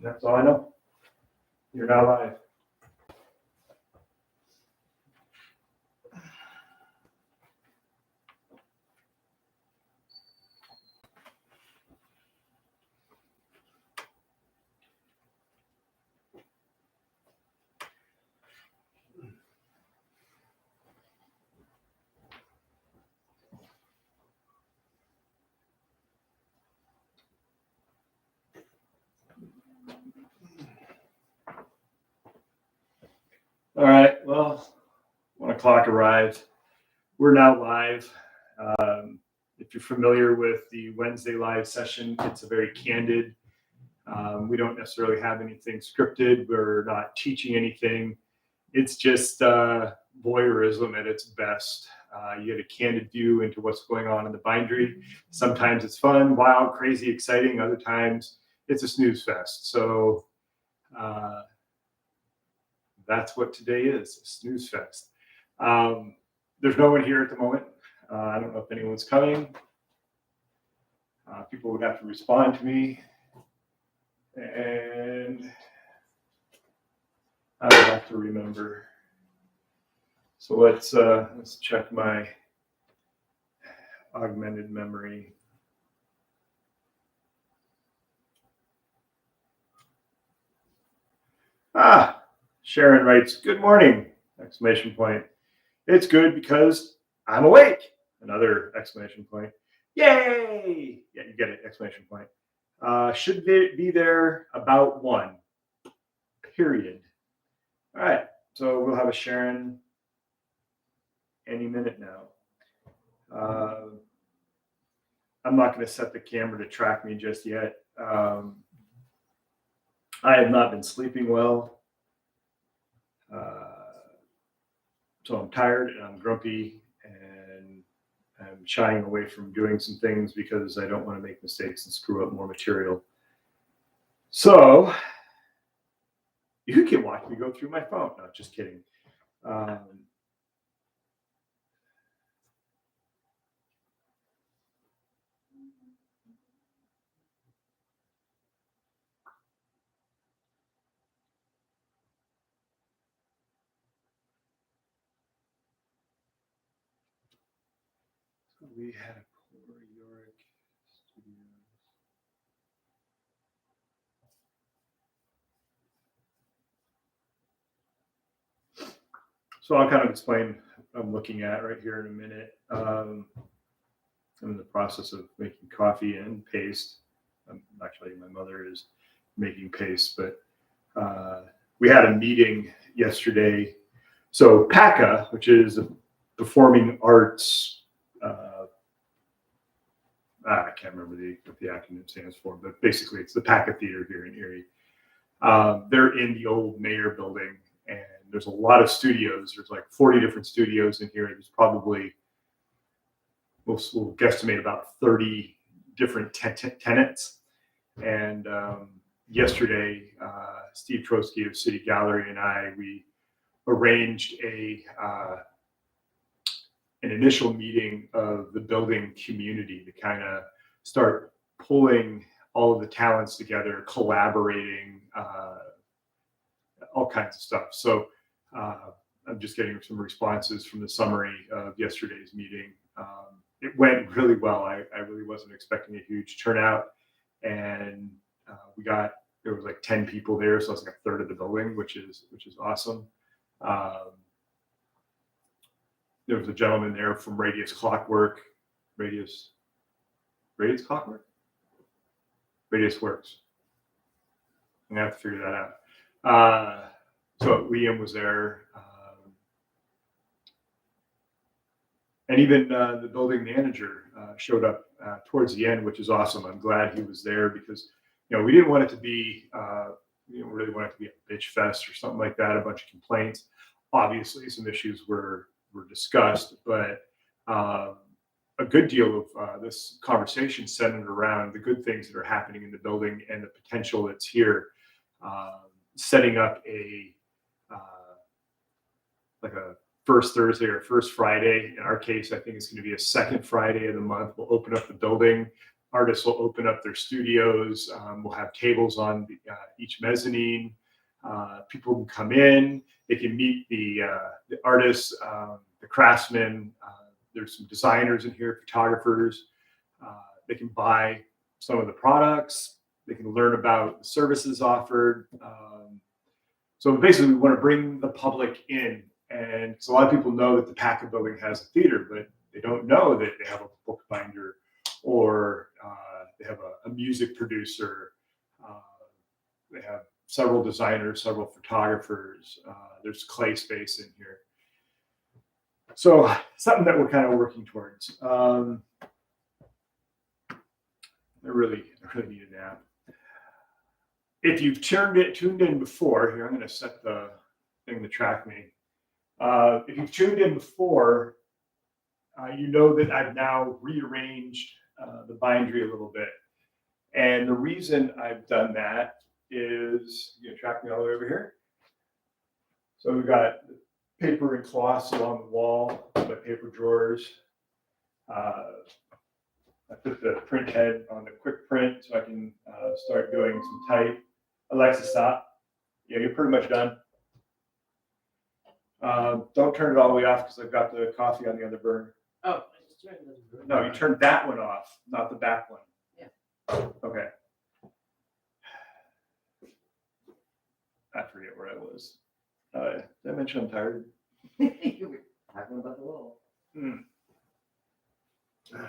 That's all I know. You're now live. All right, well, 1 o'clock arrived. We're now live. If you're familiar with the Wednesday live session, it's a very candid. We don't necessarily have anything scripted. We're not teaching anything. It's just voyeurism at its best. You get a candid view into what's going on in the bindery. Sometimes it's fun, wild, crazy, exciting. Other times it's a snooze fest. So that's what today is, a snooze fest. There's no one here at the moment. I don't know if anyone's coming. People would have to respond to me. And I would have to remember. So let's check my augmented memory. Sharon writes, "Good morning!" Exclamation point. It's good because I'm awake. Another exclamation point. Yay! Yeah, you get it. Exclamation point. Should be there about 1. Period. All right. So we'll have a Sharon any minute now. I'm not going to set the camera to track me just yet. I have not been sleeping well. So I'm tired and I'm grumpy and I'm shying away from doing some things because I don't want to make mistakes and screw up more material. So you can watch me go through my phone. No, just kidding. We had a poor York Studios. So I'll kind of explain what I'm looking at right here in a minute. I'm in the process of making coffee and paste. Actually, my mother is making paste, but we had a meeting yesterday. So PACA, which is a performing arts, I can't remember what the acronym stands for, but basically it's the PACA Theater here in Erie. They're in the old Mayor building, and there's a lot of studios. There's like 40 different studios in here. There's probably, we'll guesstimate about 30 different tenants. And yesterday, Steve Trotsky of City Gallery and we arranged an initial meeting of the building community to kind of start pulling all of the talents together, collaborating, all kinds of stuff. So I'm just getting some responses from the summary of yesterday's meeting. It went really well. I really wasn't expecting a huge turnout, and there was like 10 people there, so it's like a third of the building, which is awesome. There was a gentleman there from Radius Clockwork. Radius Clockwork? Radius Works. I'm gonna have to figure that out. So Liam was there. And even the building manager showed up towards the end, which is awesome. I'm glad he was there because, we didn't want it to be, really want it to be a bitch fest or something like that, a bunch of complaints. Obviously, some issues were discussed, but a good deal of this conversation centered around the good things that are happening in the building and the potential that's here. Setting up like a first Thursday or first Friday. In our case, I think it's going to be a second Friday of the month. We'll open up the building artists will open up their studios. We'll have tables on each mezzanine. People can come in. They can meet the artists, the craftsmen. There's some designers in here, photographers. They can buy some of the products. They can learn about the services offered. So basically, we want to bring the public in. And so a lot of people know that the Packard building has a theater, but they don't know that they have a bookbinder or they have a music producer. They have several designers, several photographers. There's clay space in here. So something that we're kind of working towards. I really need a nap. If you've tuned in before, here I'm going to set the thing to track me. If you've tuned in before, you know that I've now rearranged the bindery a little bit. And the reason I've done that is, you can track me all the way over here. So we've got paper and cloths along the wall, my paper drawers. I put the print head on the quick print so I can start doing some type. Alexa, stop. Yeah, you're pretty much done. Don't turn it all the way off because I've got the coffee on the other burner. Oh, I just turned the burner. No, you turned that one off, not the back one. Yeah. Okay. I forget where I was. Did I mention I'm tired? You were talking about the wall. All right.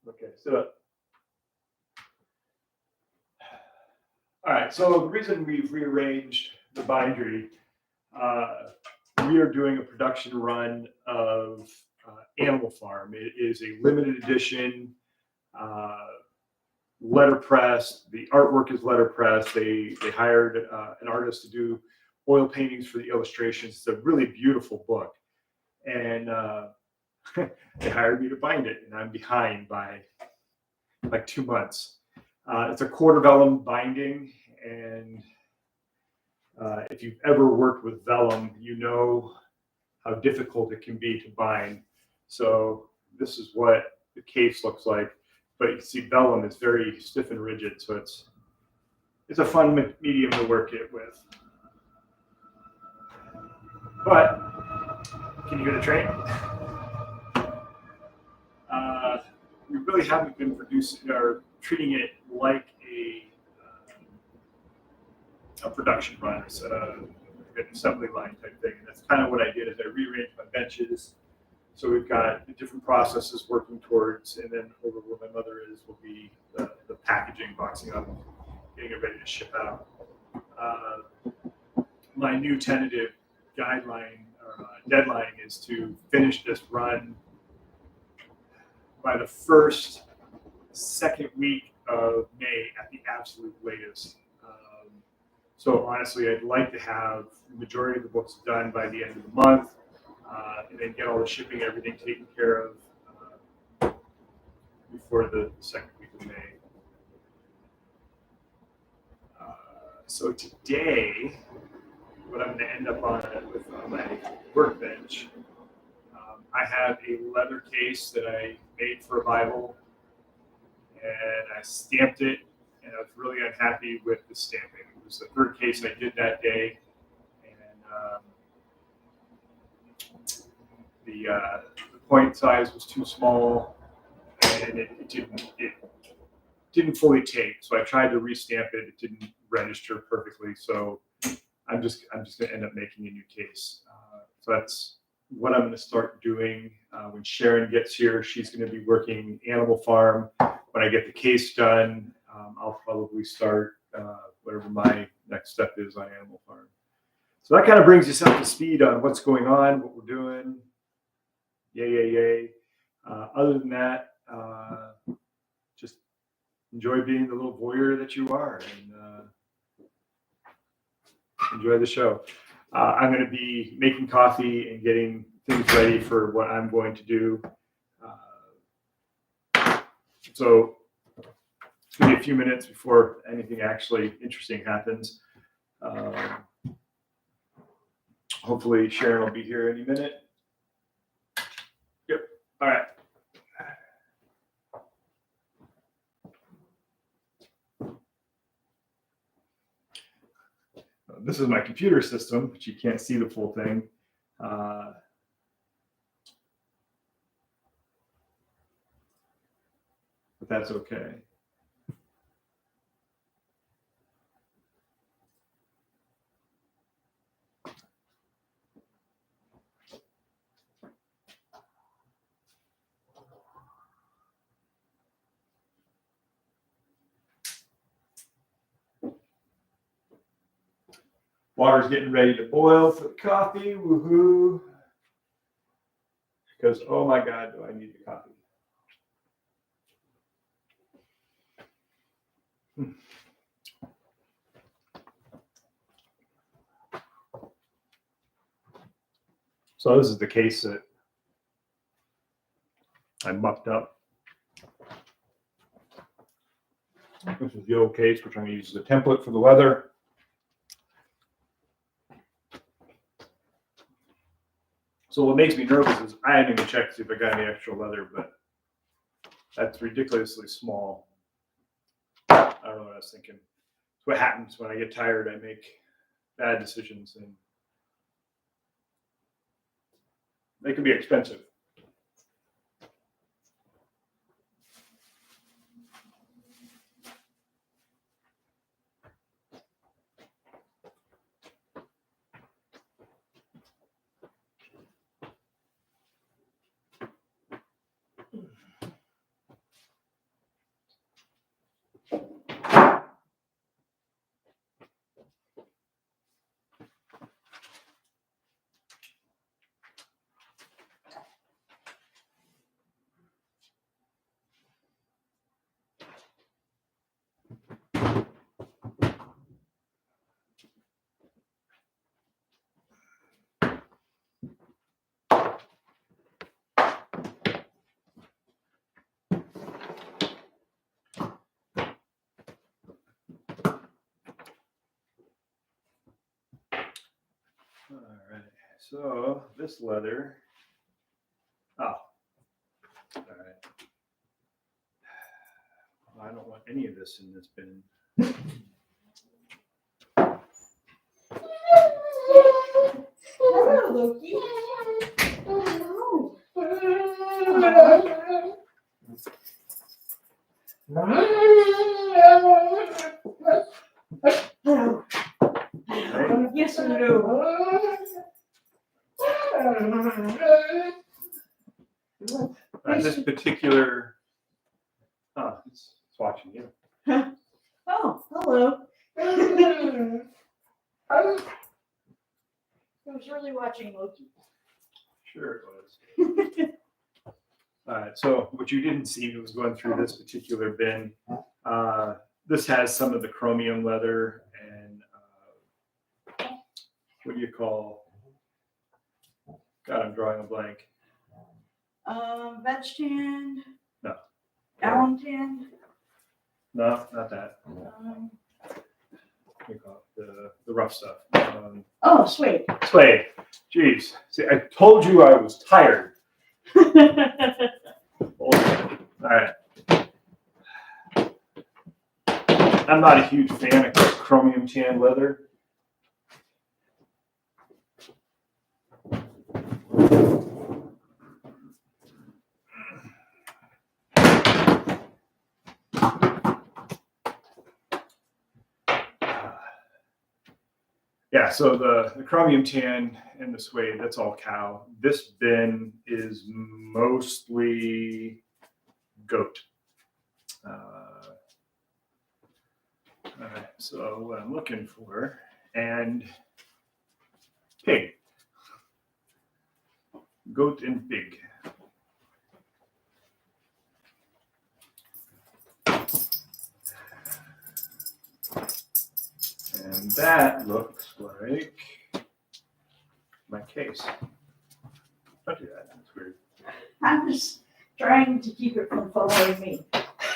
Okay, so all right, so the reason we've rearranged the bindery, we are doing a production run of Animal Farm. It is a limited edition letterpress. The artwork is letterpress. They hired an artist to do oil paintings for the illustrations. It's a really beautiful book. And they hired me to bind it, and I'm behind by like 2 months. It's a quarter vellum binding, and if you've ever worked with vellum, you know how difficult it can be to bind. So this is what the case looks like, but you can see vellum is very stiff and rigid, so it's a fun medium to work it with. But can you hear the train? We really haven't been producing or treating it like a production run. It's an assembly line type thing. And that's kind of what I did is I rearranged my benches. So we've got the different processes working towards, and then over where my mother is will be the packaging, boxing up, getting it ready to ship out. My new tentative guideline or deadline is to finish this run by the second week of May at the absolute latest. So honestly, I'd like to have the majority of the books done by the end of the month, and then get all the shipping, everything taken care of before the second week of May. So today, what I'm going to end up on my workbench, I have a leather case that I made for a Bible, and I stamped it, and I was really unhappy with the stamping. It was the third case I did that day, and the point size was too small, and it didn't fully take. So I tried to restamp it; it didn't register perfectly. So I'm just going to end up making a new case. So that's what I'm going to start doing. When Sharon gets here, she's going to be working Animal Farm. When I get the case done, I'll probably start whatever my next step is on Animal Farm. So that kind of brings us up to speed on what's going on, what we're doing. Yay, yay, yay. Other than that, just enjoy being the little voyeur that you are, and enjoy the show. I'm going to be making coffee and getting things ready for what I'm going to do. So it's going to be a few minutes before anything actually interesting happens. Hopefully Sharon will be here any minute. Yep. All right. This is my computer system, but you can't see the full thing. But that's okay. Water's getting ready to boil for the coffee. Woohoo! Because, oh my God, do I need the coffee? So this is the case that I mucked up. This is the old case, which I'm going to use as a template for the weather. So what makes me nervous is I haven't even checked to see if I got any extra leather, but that's ridiculously small. I don't know what I was thinking. It's what happens when I get tired. I make bad decisions, and they can be expensive. All right, so this leather, all right. I don't want any of this in this bin. Hello, Loki. Hello. Yes, hello. This particular, it's watching you. Oh, hello. I was really watching Loki. Sure it was. All right, so what you didn't see was going through this particular bin. This has some of the chromium leather and what do you call? God, I'm drawing a blank. Veg tan. No. Alum tan. No, not that. What do you call it? The rough stuff. Oh, sweet. Suede. Jeez. See, I told you I was tired. All right. I'm not a huge fan of chromium tan leather. Yeah, so the chromium tan and the suede, that's all cow. This bin is mostly goat. All right, so what I'm looking for, and pig. Goat and pig. that looks like my case. Don't do that. That's weird. I'm just trying to keep it from following me.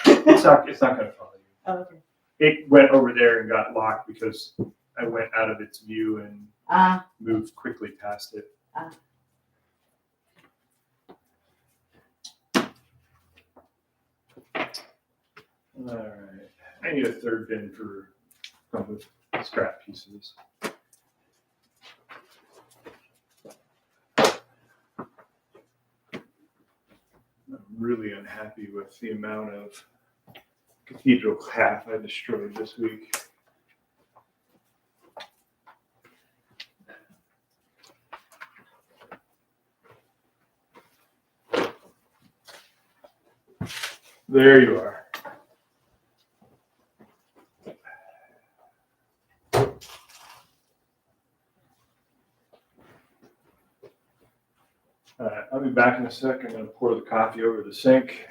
It's not going to follow you. Oh, okay. It went over there and got locked because I went out of its view and moved quickly past it. All right. I need a third bin for some of the scrap pieces. I'm really unhappy with the amount of cathedral calf I destroyed this week. There you are. All right, I'll be back in a sec. I'm going to pour the coffee over the sink.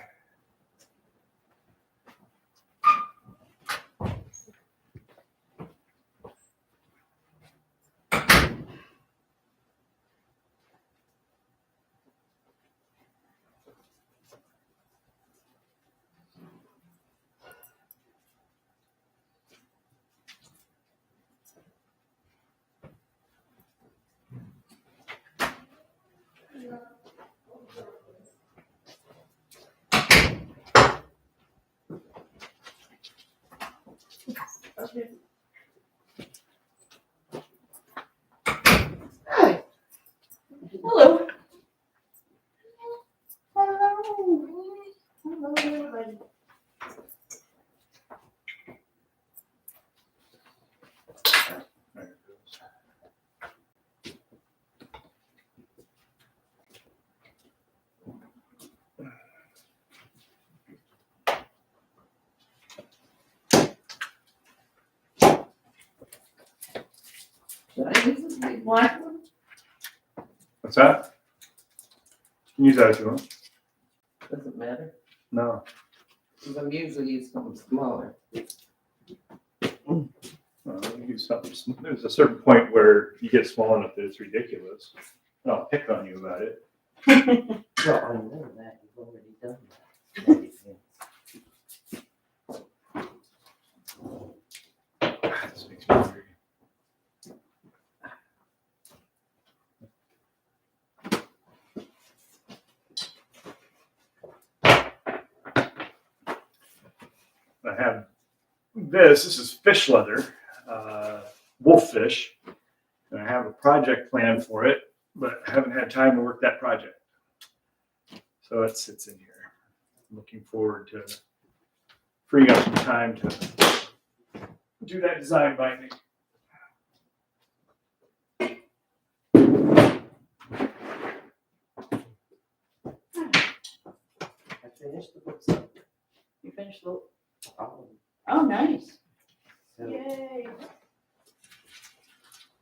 Okay. Hi. Hello. Hello. Hello, everybody. There it goes. Should I use this big black one? What's that? You can use that if you want. Doesn't matter. No. Because I'm usually use something smaller. No, you use something. There's a certain point where you get small enough that it's ridiculous. And I'll pick on you about it. Well, I know that. You've already done that. This makes me angry. I have this. This is fish leather, wolf fish. And I have a project plan for it, but I haven't had time to work that project. So it sits in here. I'm looking forward to freeing up some time to do that design binding. I finished the book. So, You finished the. oh, Oh, nice. so Yay.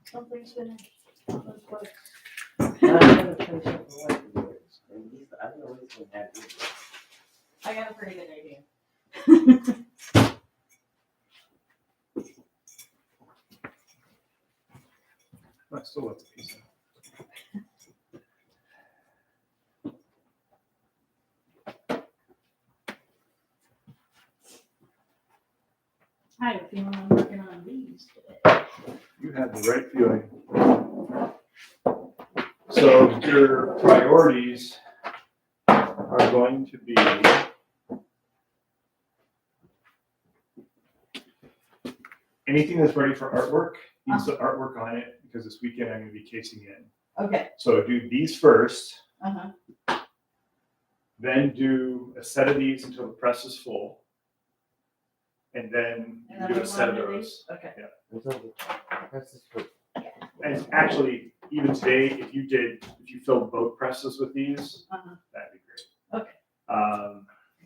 Something's finished. Something's close. I'm gonna finish up the white boards. And these, I don't know what it's gonna have to do. I got a pretty good idea. I still love the pizza. I have a feeling I'm working on these today. You had the right feeling. So your priorities are going to be anything that's ready for artwork, needs the artwork on it, because this weekend I'm going to be casing in. Okay. So do these first, Uh-huh. then do a set of these until the press is full. And then And you then do a set of one those. Okay. Until the press is full. And actually, even today, if you filled both presses with these, Uh-huh. that'd be great. Okay.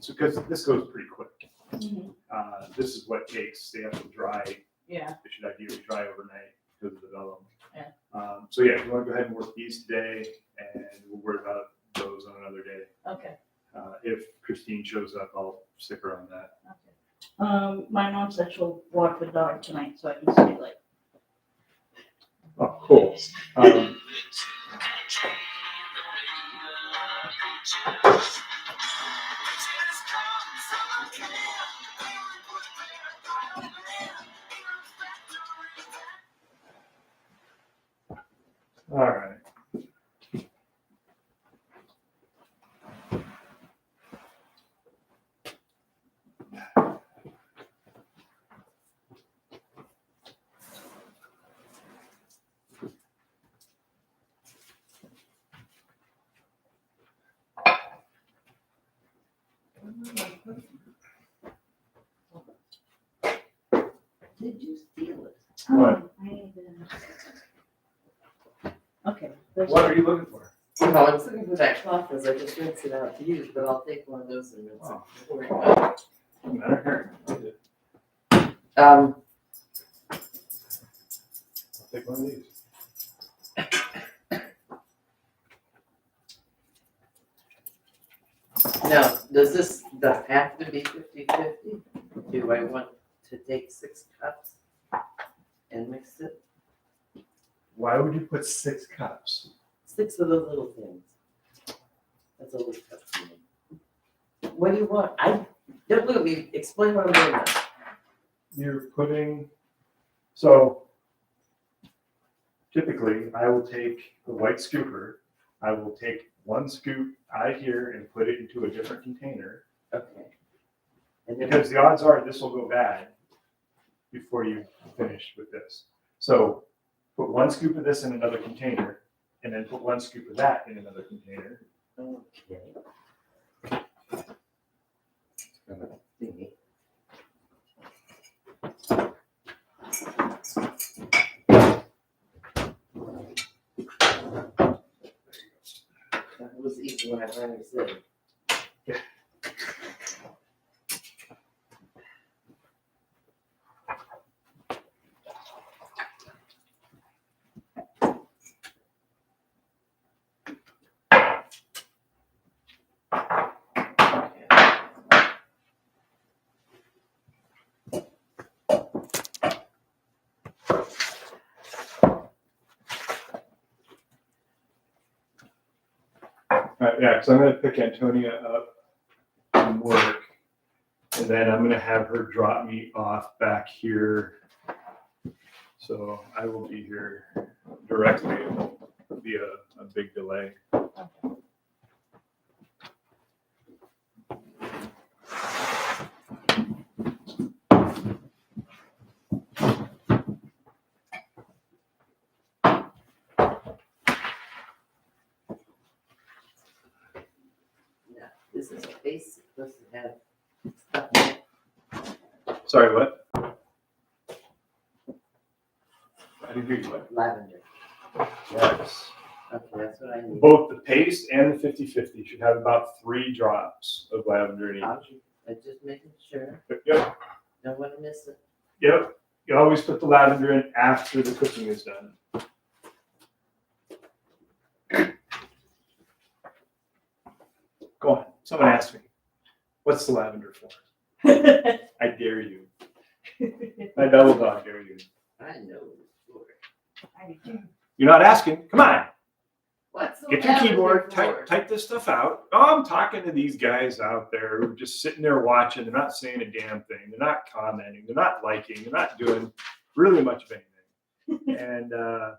So because this goes pretty quick. Mhm. This is what takes, they have to dry, Yeah. they should ideally dry overnight because of the vellum. Yeah. So yeah, if you want to go ahead and work these today, and we'll worry about those on another day. Okay. If Christine shows up, I'll stick her on that. Okay. My mom said she'll walk the dog tonight, so I can stay like Oh, cool. All right. Did you steal it? What? I need to. Okay. there's- What are you looking for? No, I was looking for that cloth because I just rinsed it out to use, but I'll take one of those and rinse Oh. it. Don't worry about it. Doesn't matter. Here. Um, I'll take one of these. now, does this have to be 50-50? Do I want to take 6 cups and mix it? Why would you put 6 cups? 6 of those little things. That's a little cup for me. What do you want? Don't look at me. Explain what I'm doing now. You're putting, so typically I will take the white scooper, I will take 1 scoop out of here and put it into a different container, Okay. And then because the odds are this will go bad before you finish with this. So put 1 scoop of this in another container, and then put 1 scoop of that in another container. okay. Thingy. That was easy when I finally said it. Yeah, so I'm gonna pick Antonia up from work, and then I'm gonna have her drop me off back here. So I will be here directly. It won't be a big delay. Yeah, this is a base supposed to have stuff in it. Sorry, what? I didn't hear you. What? Lavender. Yes. Okay, that's what I need. Both the paste and the 50/50 should have about 3 drops of lavender in each. I'm just making sure. Yep, Don't want to miss it. yep. You always put the lavender in after the cooking is done. Go on. Someone asked me, what's the lavender for? I dare you. My double dog dare you. I know the story. I do. You're not asking. Come on. What's the Get your lavender keyboard, for? type this stuff out. Oh, I'm talking to these guys out there who are just sitting there watching. They're not saying a damn thing. They're not commenting. They're not liking. They're not doing really much of anything. And all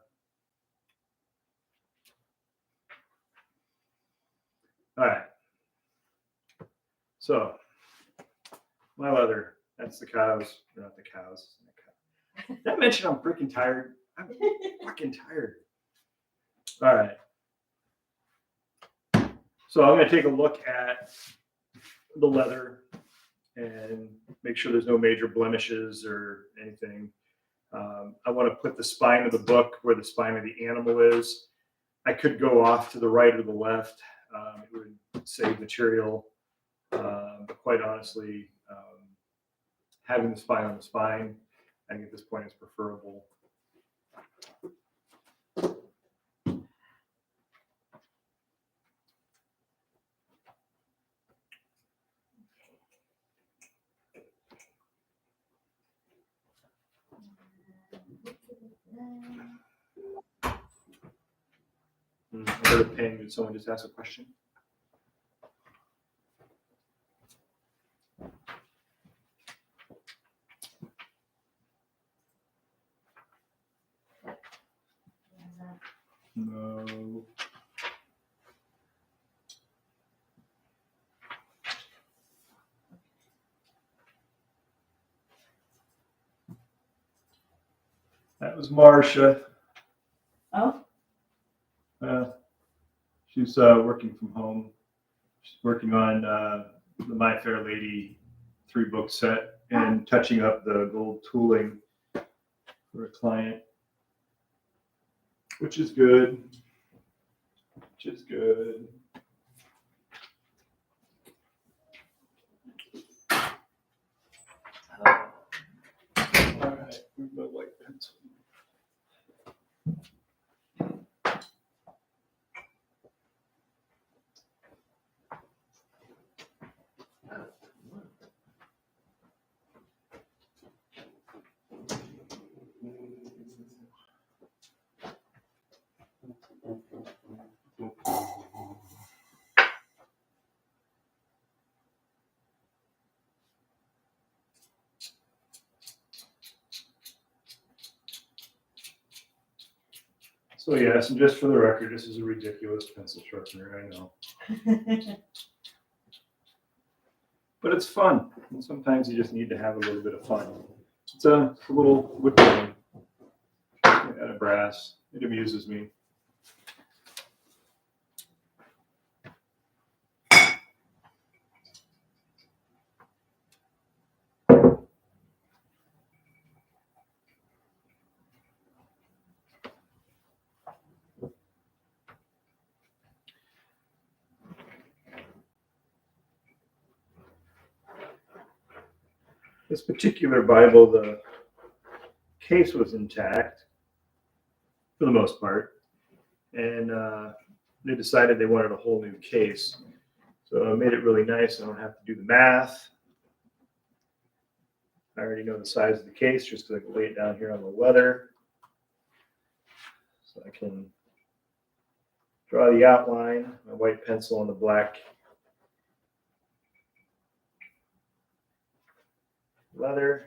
right. So my leather, that's the cows. They're not the cows. Did I mention I'm freaking tired? I'm fucking tired. All right. So I'm going to take a look at the leather and make sure there's no major blemishes or anything. I want to put the spine of the book where the spine of the animal is. I could go off to the right or the left. It would save material. But quite honestly, having the spine on the spine, I think at this point is preferable. heard a ping. Did someone just ask a question? No. That was Marcia. Oh, She's working from home. She's working on the My Fair Lady 3-book set and touching up the gold tooling for a client, which is good. Which is good. All right, where's my white pencil? So yes, and just for the record, this is a ridiculous pencil sharpener, I know. But it's fun. And sometimes you just need to have a little bit of fun. It's a little wood grain out of brass. It amuses me. This particular Bible, the case was intact for the most part, and they decided they wanted a whole new case. So I made it really nice. I don't have to do the math. I already know the size of the case just because I can lay it down here on the leather. So I can draw the outline, my white pencil on the black leather.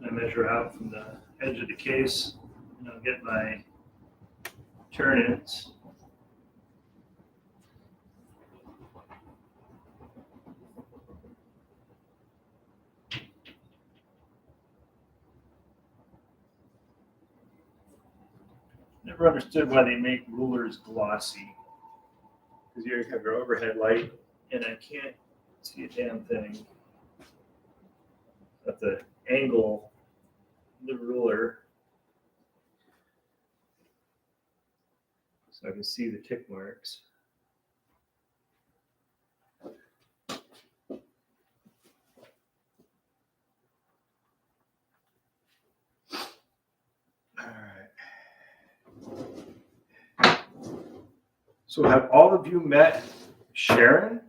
I measure out from the edge of the case, and I'll get my turn-ins. Never understood why they make rulers glossy. Because you have your overhead light, and I can't see a damn thing at the angle of the ruler. So I can see the tick marks. All right. So have all of you met Sharon?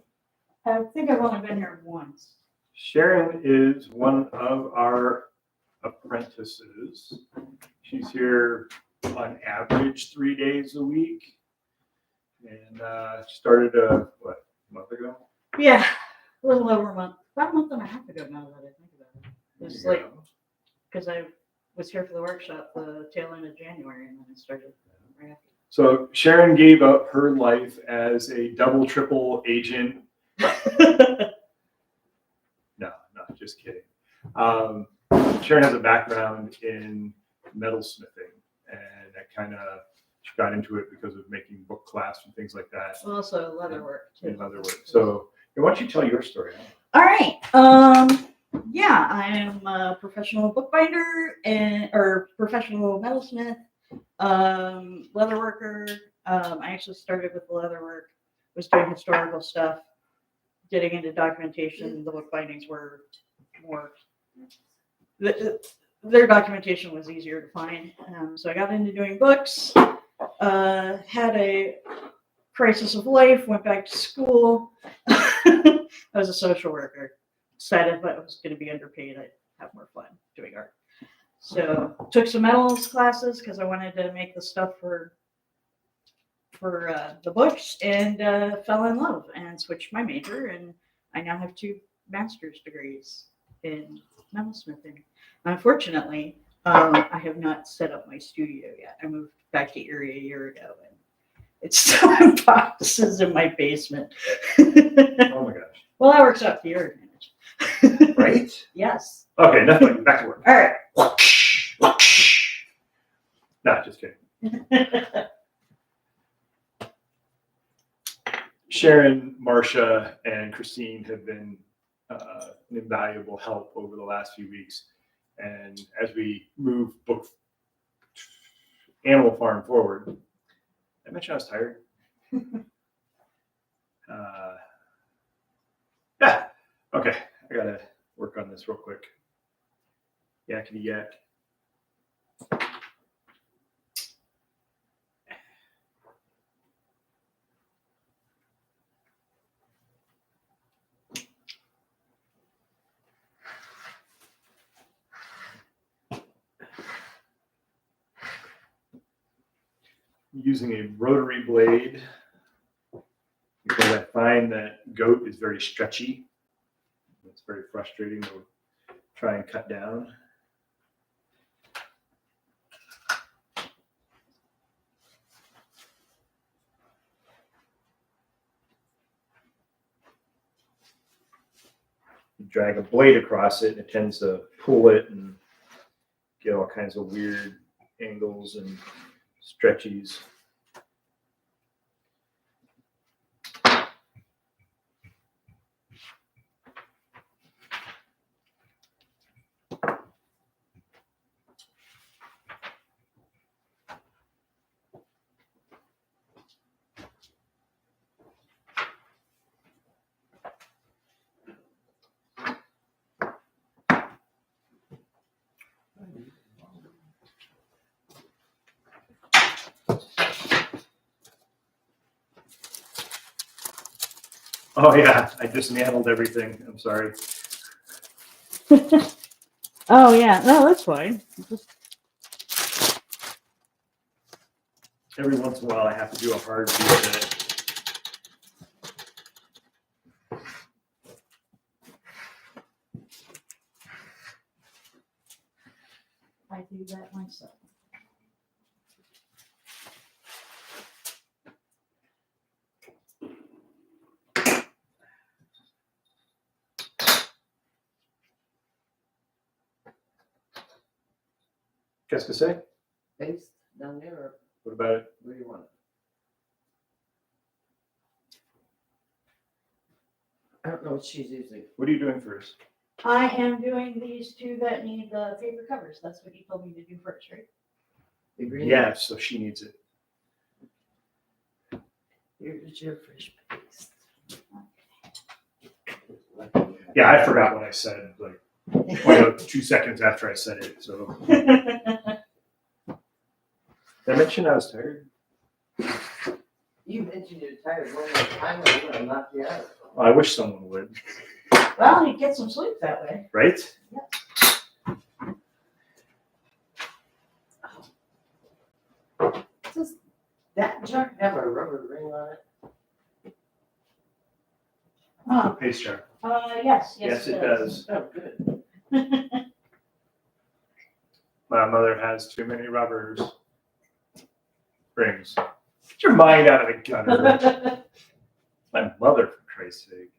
I think I've only been here once. Sharon is one of our apprentices. She's here on average 3 days a week. And started, a month ago? Yeah, a little over a month. About a month and a half ago now that I think about it. It's like, because I was here for the workshop the tail end of January, and then I started right after. So Sharon gave up her life as a double, triple agent. No, just kidding. Sharon has a background in metalsmithing, and that kind of she got into it because of making book class and things like that, Also leather work too. and other work. So why don't you tell your story? All right. Yeah, I am a professional bookbinder or professional metalsmith, leather worker. I actually started with the leather work, was doing historical stuff, getting into documentation. The book bindings were more, their documentation was easier to find. So I got into doing books, had a crisis of life, went back to school. I was a social worker. Decided if I was going to be underpaid, I'd have more fun doing art. So took some metals classes because I wanted to make the stuff for the books, and fell in love and switched my major, and I now have 2 master's degrees in metalsmithing. Unfortunately, I have not set up my studio yet. I moved back to Erie a year ago, and it's still in boxes in my basement. Oh my gosh. Well, that works out to your advantage. Right? Yes. Okay, nothing. Back to work. All right. No, just kidding. Sharon, Marcia, and Christine have been an invaluable help over the last few weeks. And as we move Animal Farm forward, I mentioned I was tired. Yeah. Okay. I gotta work on this real quick. Yakety yak. Using a rotary blade because I find that goat is very stretchy. It's very frustrating to try and cut down. You drag a blade across it, and it tends to pull it and get all kinds of weird angles and stretchies. Oh yeah, I dismantled everything. I'm sorry. Oh yeah, no, that's fine. Every once in a while, I have to do a hard reset. I do that myself. Qu'est-ce que c'est? Paste down there, or What about it? where do you want it? I don't know what she's using. What are you doing first? I am doing these 2 that need the paper covers. That's what you told me to do first, right? The green? Yeah, so she needs it. Here's your fresh paste. Yeah, I forgot what I said, like 2 seconds after I said it. So did I mention I was tired? You mentioned you're tired one more time, or you're gonna knock you out. Well, I wish someone would, Well, you get some sleep that way. right? Does that jug have a rubber ring on it? Oh, Paste jar. yes, Yes, it does. Oh, good. My mother has too many rubbers. Rings. Get your mind out of the gutter. My mother, for Christ's sake.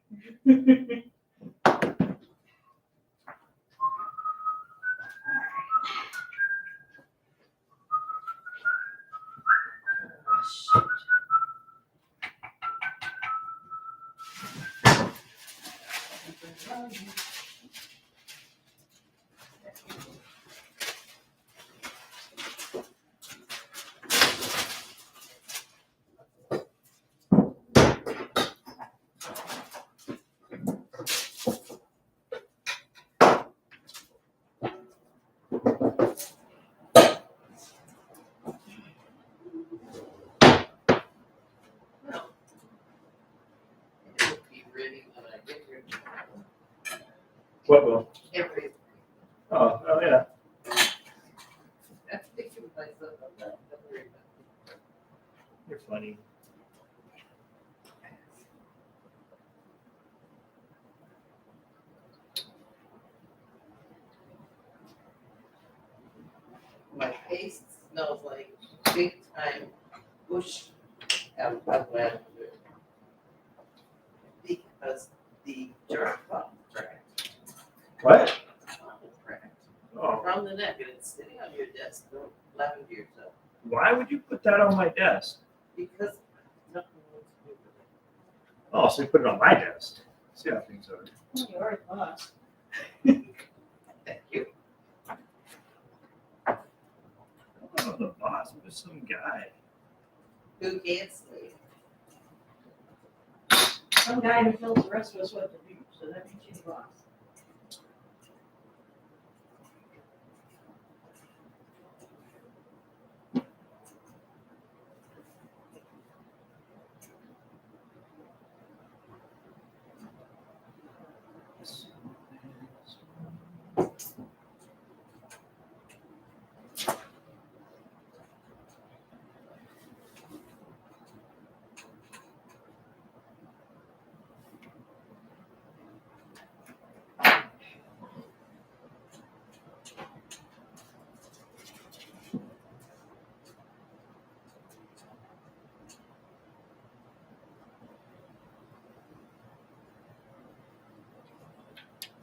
It'll be ready when I get here. What will? Every, Oh, yeah. I'm thinking of myself, I'm not worried about it. You're funny. My face smells like big time bush out of lavender. Because the jar bottle cracked. What? Bottle cracked. Oh, From the neck, and it's sitting on your desk, don't lavender yourself. why would you put that on my desk? Because nothing else to do with it. Oh, so you put it on my desk. See how things are. You are the boss. Thank you. Oh, the boss was some guy. Who can't sleep? Some guy who tells the rest of us what to do, so that means you're the boss.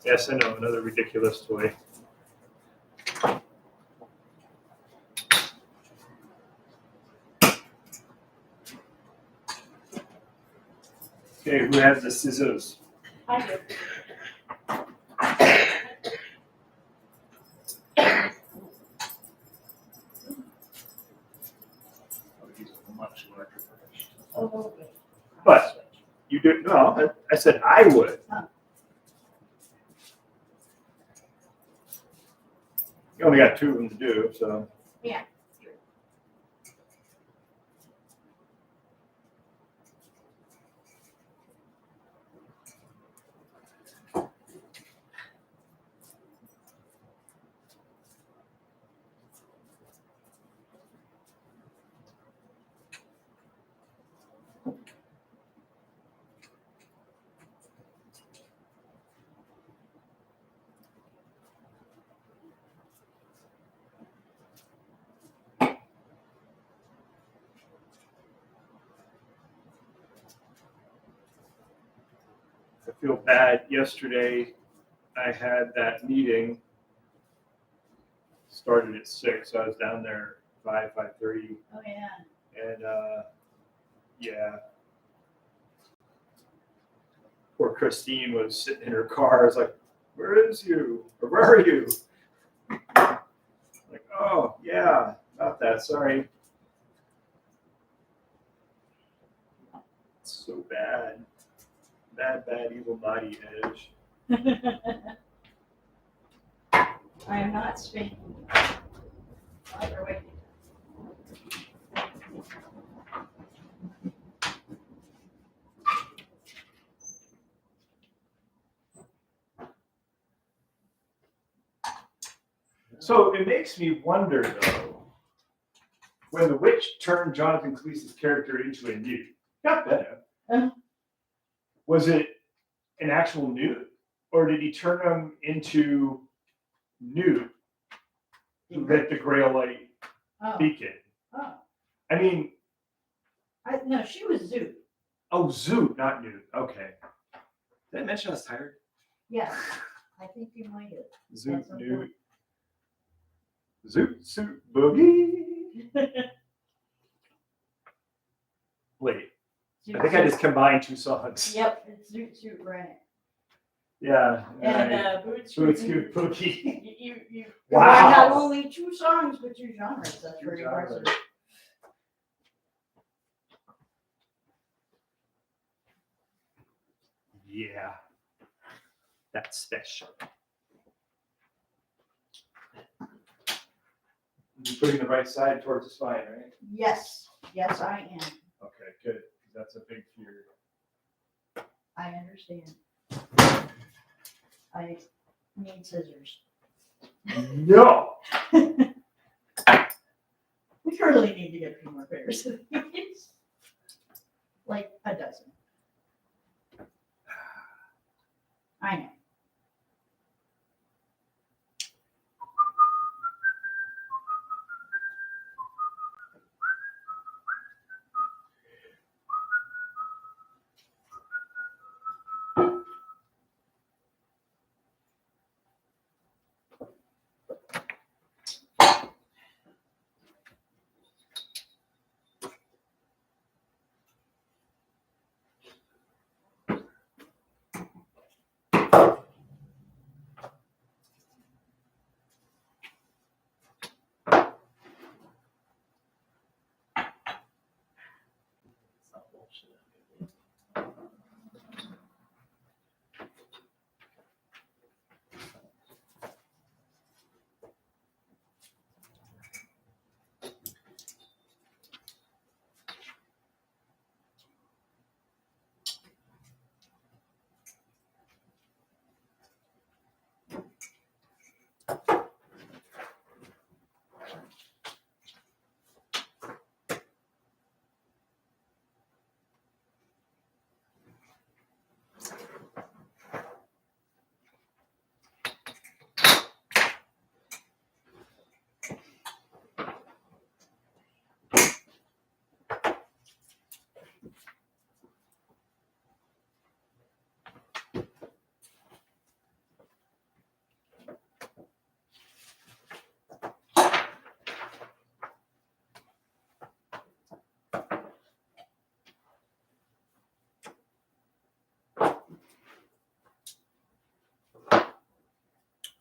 Yes, I know, another ridiculous toy. Okay, who has the scissors? I do. I would use a much larger brush. Oh, But- You do, no, I said I would. Oh. You only got two of them to do, so. Yeah. I feel bad. Yesterday, I had that meeting. Started at 6, so I was down there 5:30, Oh, yeah. and yeah. Poor Christine was sitting in her car. I was like, "Where is you? Or where are you?" Like, "Oh yeah, about that. Sorry." It's so bad. Bad, evil, naughty Edge. I am not speaking. Either way. So it makes me wonder, though, when the witch turned Jonathan Cleese's character into a newt, got better. Was it an actual newt, or did he turn him into newt to lit the Grail light Oh, beacon? oh. I mean, No, she was Zoot. oh, Zoot, not newt. Okay. Did I mention I was tired? Yeah, I think you might have. Zoot, some newt. Zoot, suit, boogie. Wait, I think I just combined two songs. Yep, it's Zoot Suit Right. Yeah. And Boot Food Scoot. Scoot Pookie. You Wow. not only 2 songs, but 2 genres. That's Two pretty genres. impressive. Yeah. That's special. You're putting the right side towards the spine, right? Yes, yes, I am. Okay, good. 'Cause that's a big fear. I understand. I need scissors. No. We really need to get a few more pairs. Like a dozen. I know.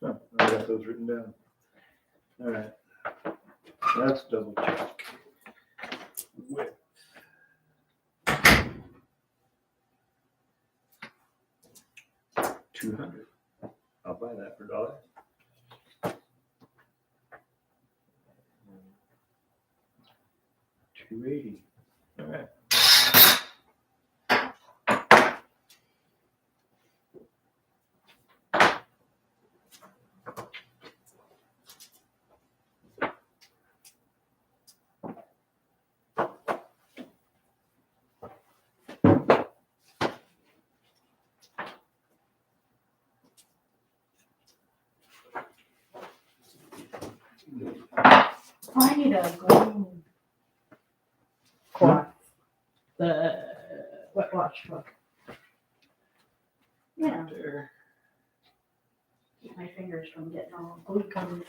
Oh, I got those written down. All right. Let's double check. Width. 200. I'll buy that for $1. 280. All right. I need a glue cloth. The wet wash book. Yeah, There. keep my fingers from getting all glue covered.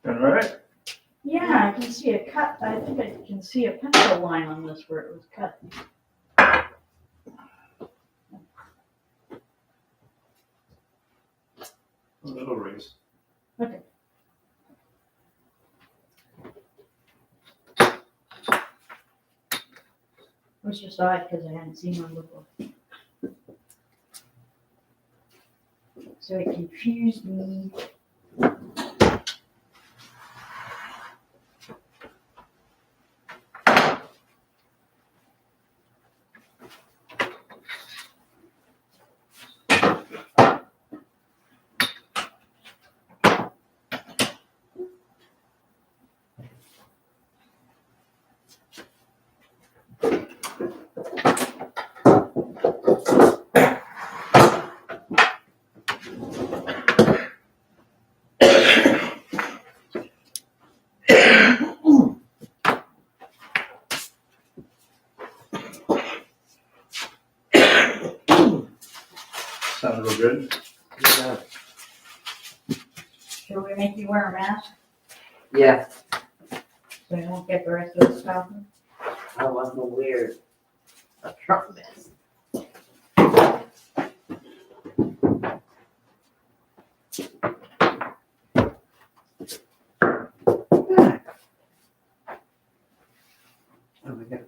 All right. Yeah, I can see a cut. I think I can see a pencil line on this where it was cut. A little raise. Okay. It was just odd because I hadn't seen one before. So it confused me. Sounds real good. Yeah. Should we make you wear a mask Yeah, so you won't get the rest of the stuff? I want to wear a truck mask. Oh my God.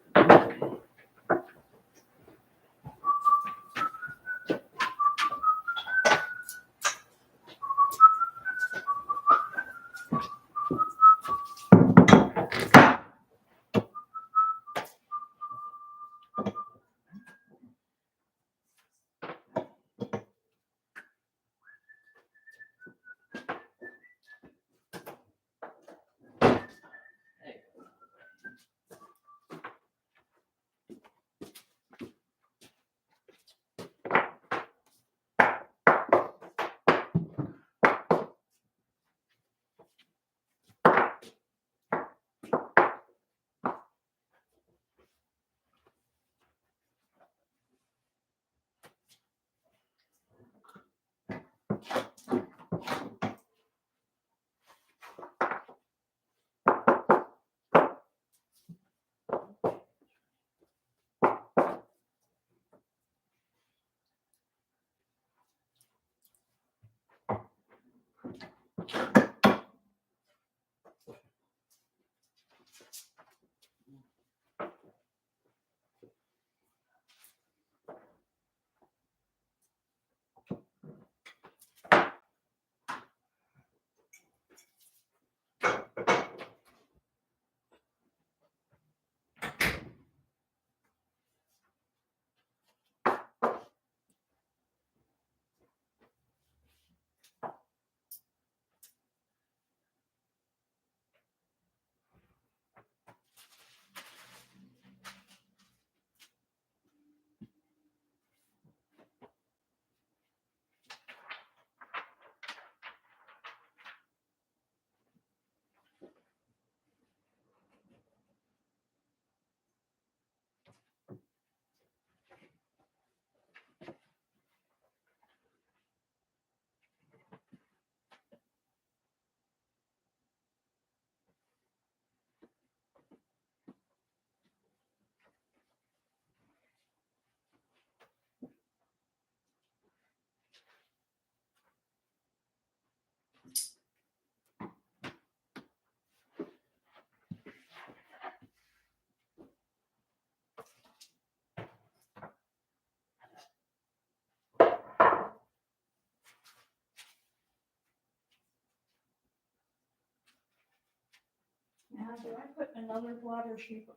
Do I put another blotter sheet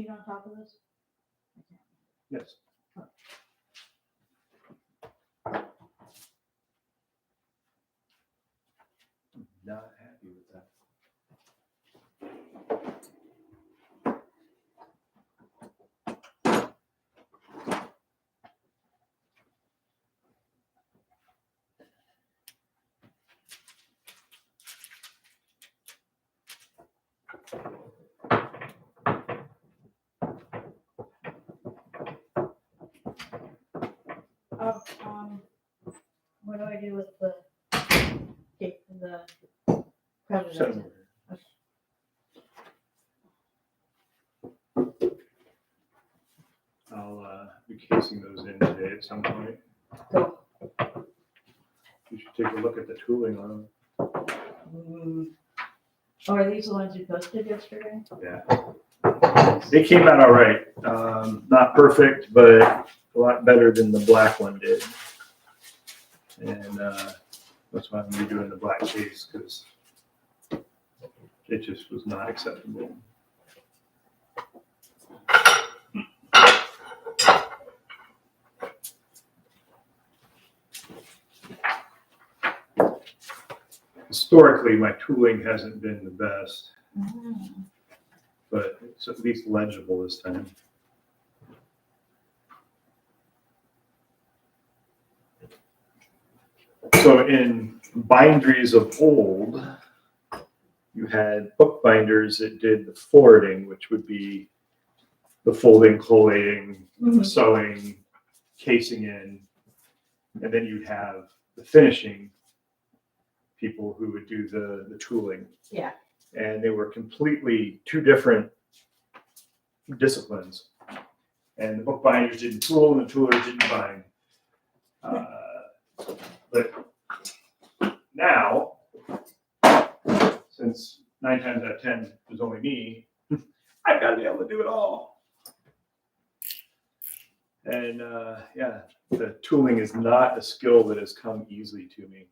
on top of this? I can't. Yes. I'm not happy with that. Oh, what do I do with the president? Send them over. I'll be casing those in today at some point. Cool. You should take a look at the tooling on them. Oh, are these the ones you posted yesterday? Yeah. They came out all right. Not perfect, but a lot better than the black one did. And that's why I'm redoing the black case, because it just was not acceptable. Historically, my tooling hasn't been the best, but it's at least legible this time. So in binderies of old, you had book binders that did the forwarding, which would be the folding, collating, sewing, casing in, and then you'd have the finishing people who would do the tooling. Yeah. And they were completely two different disciplines. And the bookbinders didn't tool and the toolers didn't bind. But now, since 9 times out of 10 there's only me, I've got to be able to do it all. And yeah, the tooling is not a skill that has come easily to me.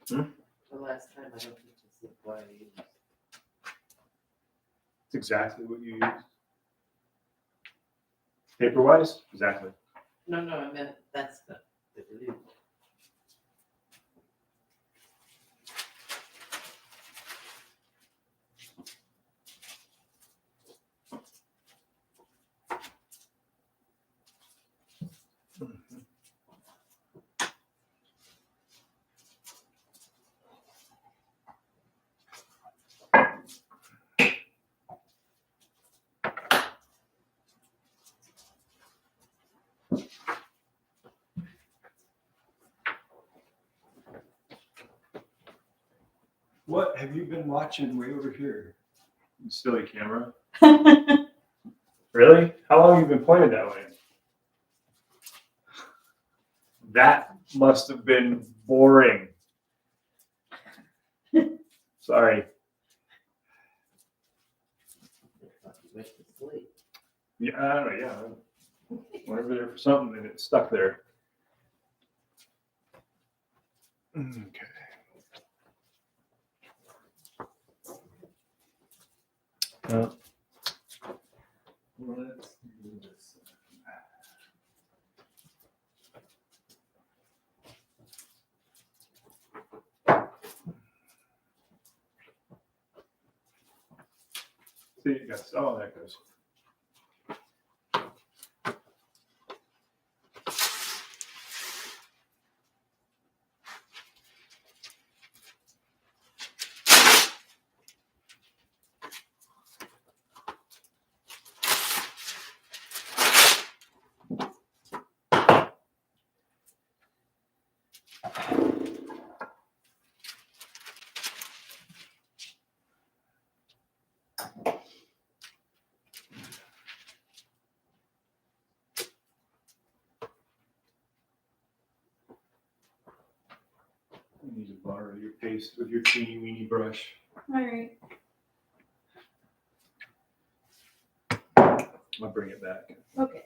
The last time, I don't think it's what I used. It's exactly what you use. Paper-wise? Exactly. No, I meant that's the glue. What have you been watching way over here? You silly camera. Really? How long have you been pointed that way? That must have been boring. Sorry. Went to sleep. Yeah, I don't know, yeah. Went over there for something and it stuck there. Okay. Let's do this. See, yes. Oh, there it goes. I need to borrow your paste with your teeny weeny brush. All right. I'll bring it back. Okay.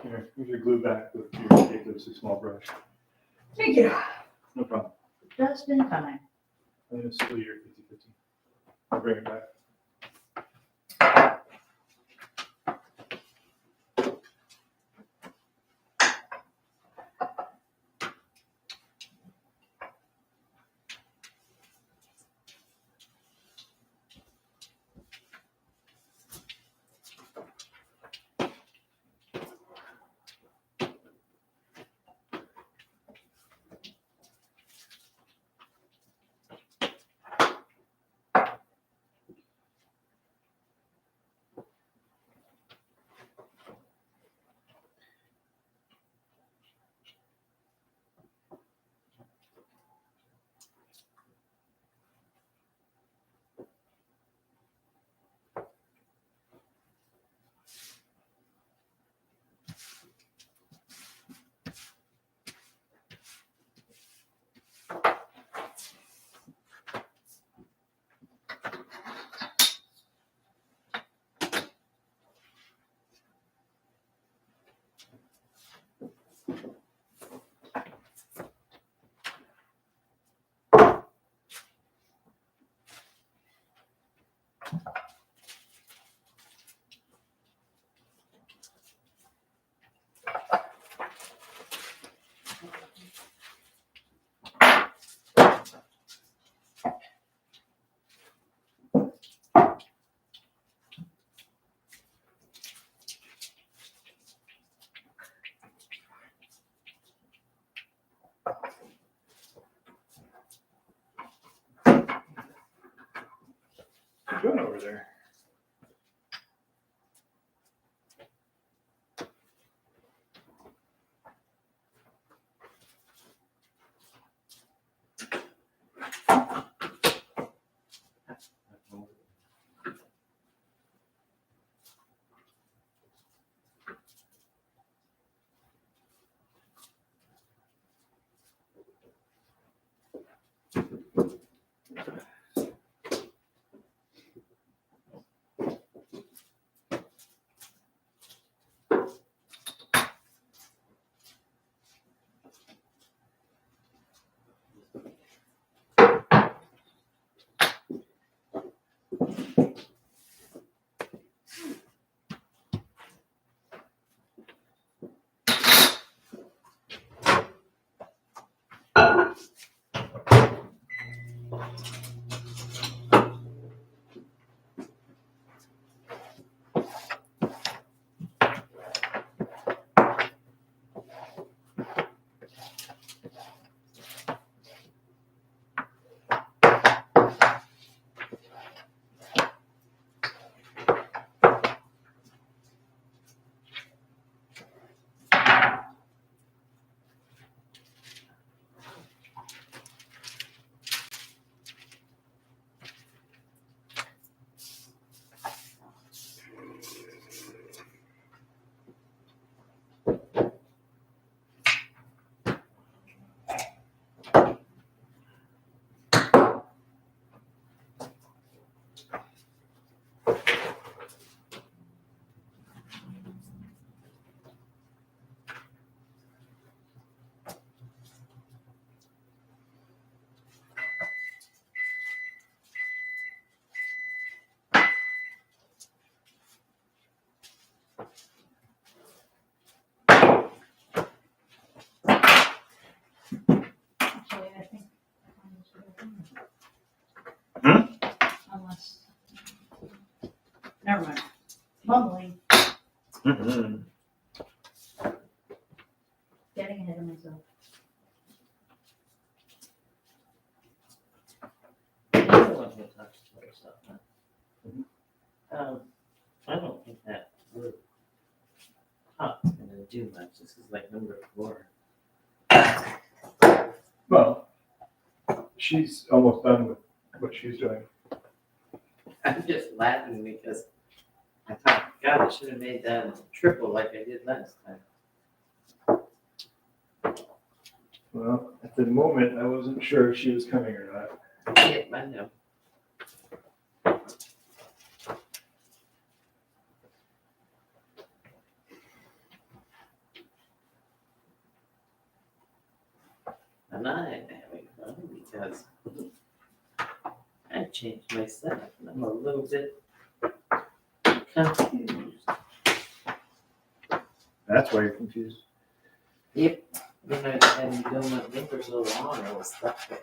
Here, here's your glue back with your ridiculously small brush. Thank you. No problem. Just in time. I'm gonna steal your 50/50. I'll bring it back. What are you doing over there? Actually, I think. Unless. Never mind. Mumbling. Mm-hmm. Getting ahead of myself. You're the one who talks to her stuff, huh? I don't think that word top's gonna do much. This is like number 4. Well, she's almost done with what she's doing. I'm just laughing because I thought, God, I should have made that triple like I did last time. Well, at the moment, I wasn't sure if she was coming or not. Yeah, I know. I'm not having fun because I changed my setup and I'm a little bit confused. That's why you're confused. Yep, when I hadn't done my thing for so long, I was stuck there.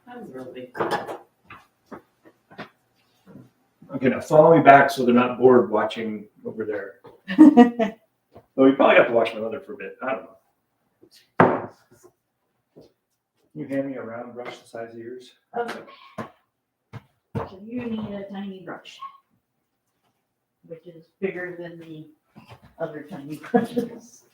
I'm really Okay, now follow me back so they're not bored watching over there. Well, you probably have to watch my mother for a bit. I don't know. Can you hand me a round brush the size of yours? Okay. So you need a tiny brush, which is bigger than the other tiny brushes.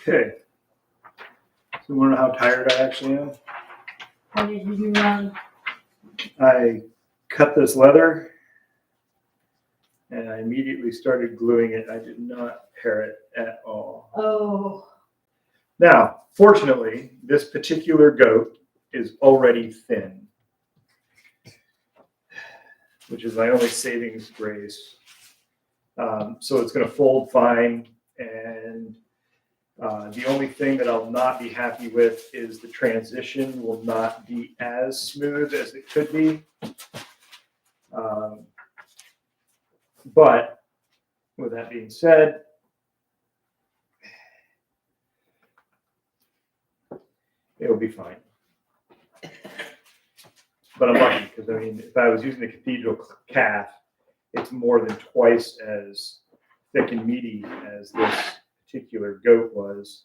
Okay. So you want to know how tired I actually am? How did you do? I cut this leather and I immediately started gluing it. I did not pair it at all. Oh, Now, fortunately, this particular goat is already thin, which is my only savings grace. So it's going to fold fine, and the only thing that I'll not be happy with is the transition will not be as smooth as it could be. But with that being said, it'll be fine. But I'm lucky because, I mean, if I was using the cathedral calf, it's more than twice as thick and meaty as this particular goat was,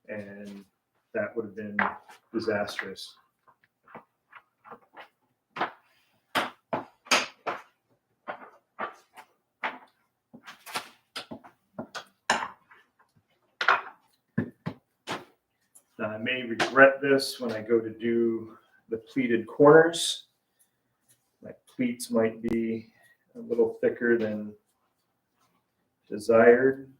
and that would have been disastrous. Now, I may regret this when I go to do the pleated corners. My pleats might be a little thicker than desired.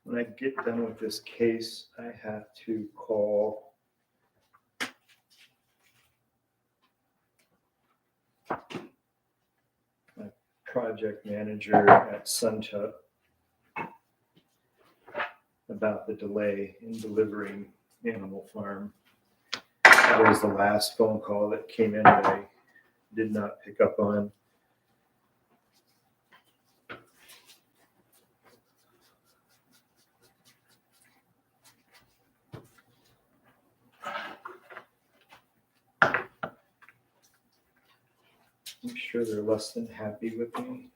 When I get done with this case, I have to call my project manager at Suntup about the delay in delivering Animal Farm. That was the last phone call that came in that I did not pick up on. I'm sure they're less than happy with me.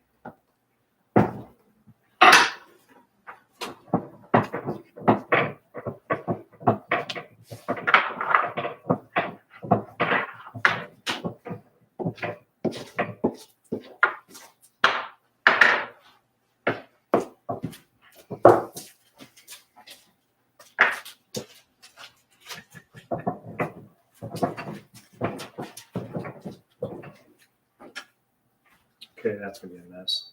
Okay, that's gonna be a mess.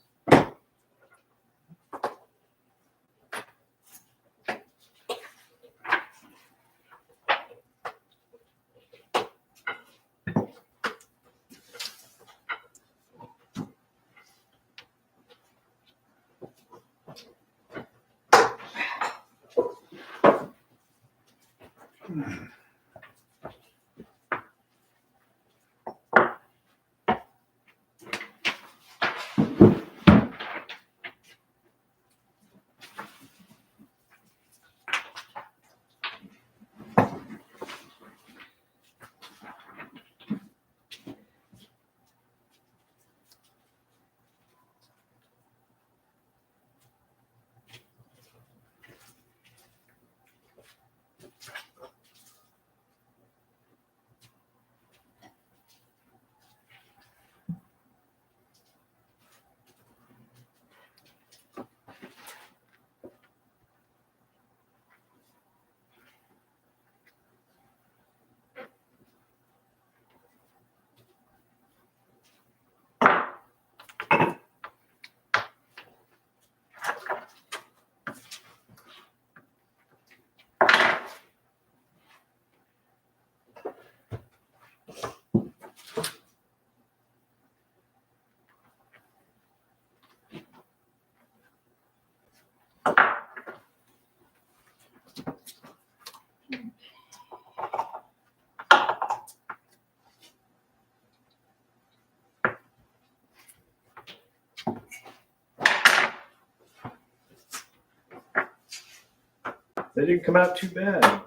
They didn't come out too bad.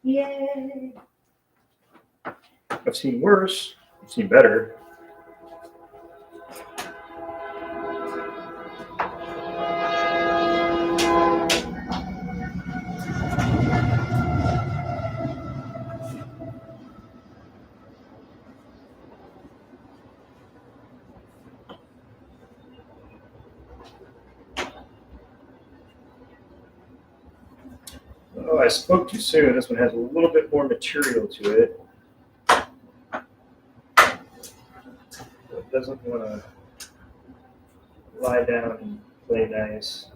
Yay! I've seen worse. I've seen better. Oh, I spoke too soon. This one has a little bit more material to it. It doesn't want to lie down and play nice.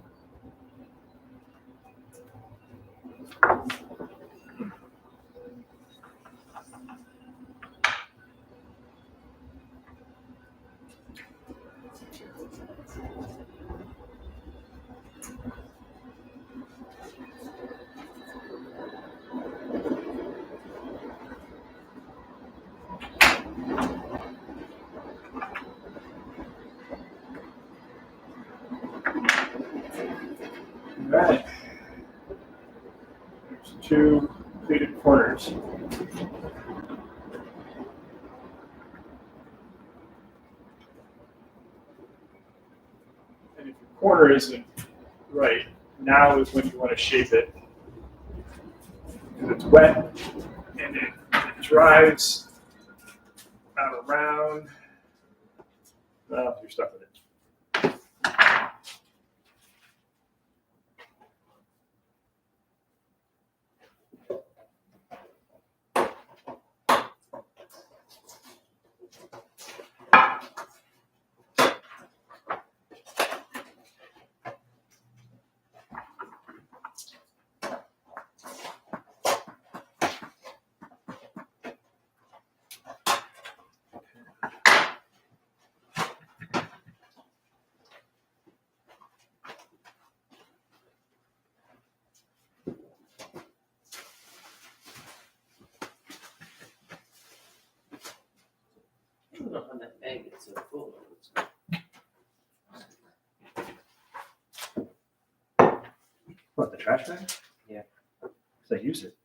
All right. corners. And if your corner isn't right, now is when you want to shape it. Because it's wet and it dries out around. Well, you're stuck with it. I don't know how that bag gets so full. What, the trash bag? Yeah. Because I use it.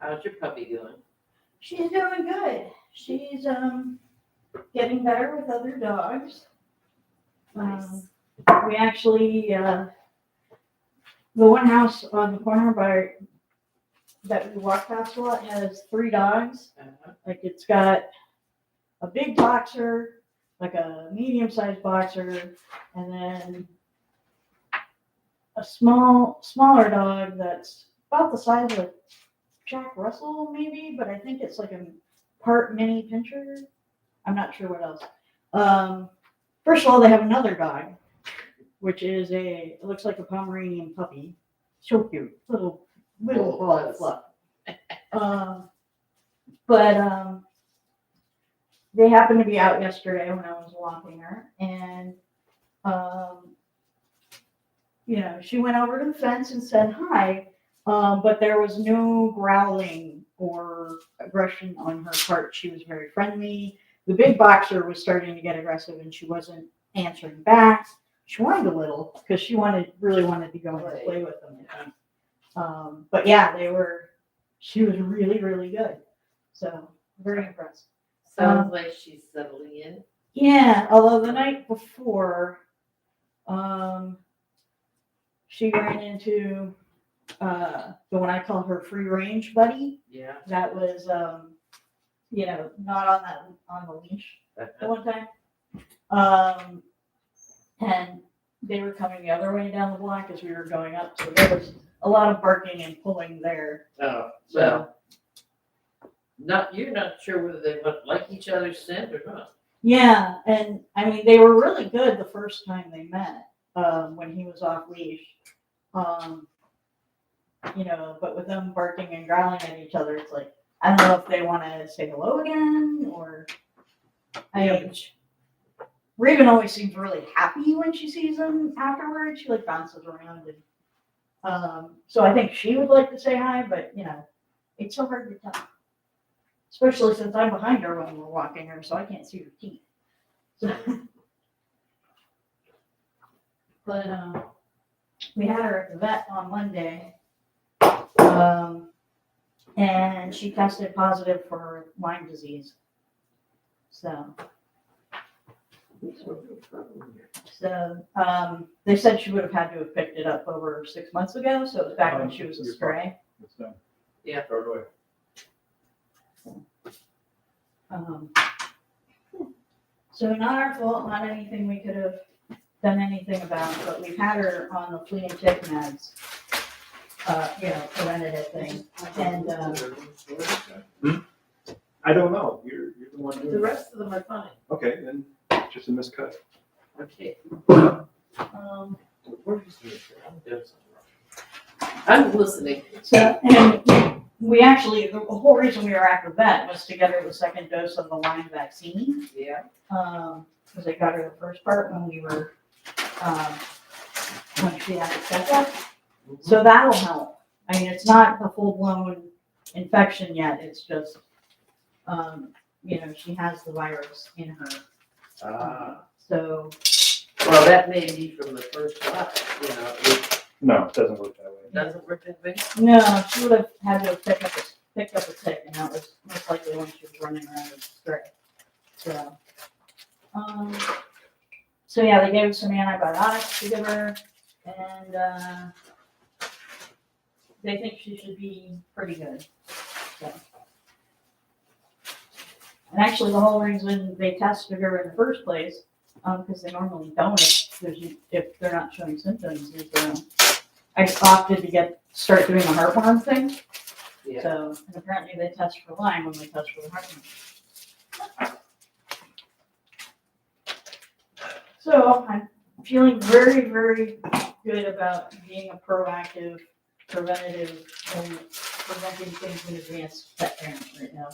How's your puppy doing? She's doing good. She's getting better with other dogs. Nice. We actually the one house on the corner by that we walk past a lot has 3 dogs. Uh-huh. Like it's got a big boxer, like a medium-sized boxer, and then a smaller dog that's about the size of a Jack Russell, maybe, but I think it's like a part mini pincher. I'm not sure what else. First of all, they have another dog, which is it looks like a Pomeranian puppy. So cute, little ball of fluff. But they happened to be out yesterday when I was walking her, and she went over to the fence and said hi, but there was no growling or aggression on her part. She was very friendly. The big boxer was starting to get aggressive, and she wasn't answering back. She whined a little because she really wanted to go and play with them. But yeah, she was really, really good. So very impressed. Sounds like she's settling in. Yeah, although the night before, she ran into the one I call her free range buddy. Yeah. That was not on the leash the one time. And they were coming the other way down the block as we were going up, so there was a lot of barking and pulling there. Oh, well. You're not sure whether they like each other's scent or not. Yeah, and I mean they were really good the first time they met, when he was off leash. But with them barking and growling at each other, it's like I don't know if they want to say hello again or. Raven always seems really happy when she sees him afterwards. She like bounces around and so I think she would like to say hi, but it's so hard to tell. Especially since I'm behind her when we're walking her, so I can't see her teeth. So, but we had her at the vet on Monday, and she tested positive for Lyme disease. So they said she would have had to have picked it up over 6 months ago, so it was back when she was a stray. Yeah. Throw it away. So not our fault, not anything we could have done anything about, but we've had her on the flea and tick meds, preventative thing. And I don't know. You're the one doing The it. rest of them are fine. Okay, then just a miscut. Okay. um, I'm listening. so and we actually the whole reason we were at the vet was to get her the second dose of the Lyme vaccine. Yeah. Because they got her the first part when we were when she had the checkup. So that'll help. I mean, it's not a full-blown infection yet. It's just, she has the virus in her. So. Well, that may be from the first shot, it No, it doesn't work that way. doesn't work that way. No, she would have had to have picked up a tick, and that was most likely when she was running around as a stray. So yeah, they gave her some antibiotics to give her, and they think she should be pretty good. So. And actually, the whole reason they tested her in the first place, because they normally don't if they're not showing symptoms, is I opted to start doing the heartworm thing. Yeah. So, and apparently they test for Lyme when they test for the heartworm. So I'm feeling very, very good about being a proactive, preventative, and preventing things in advance pet parent right now.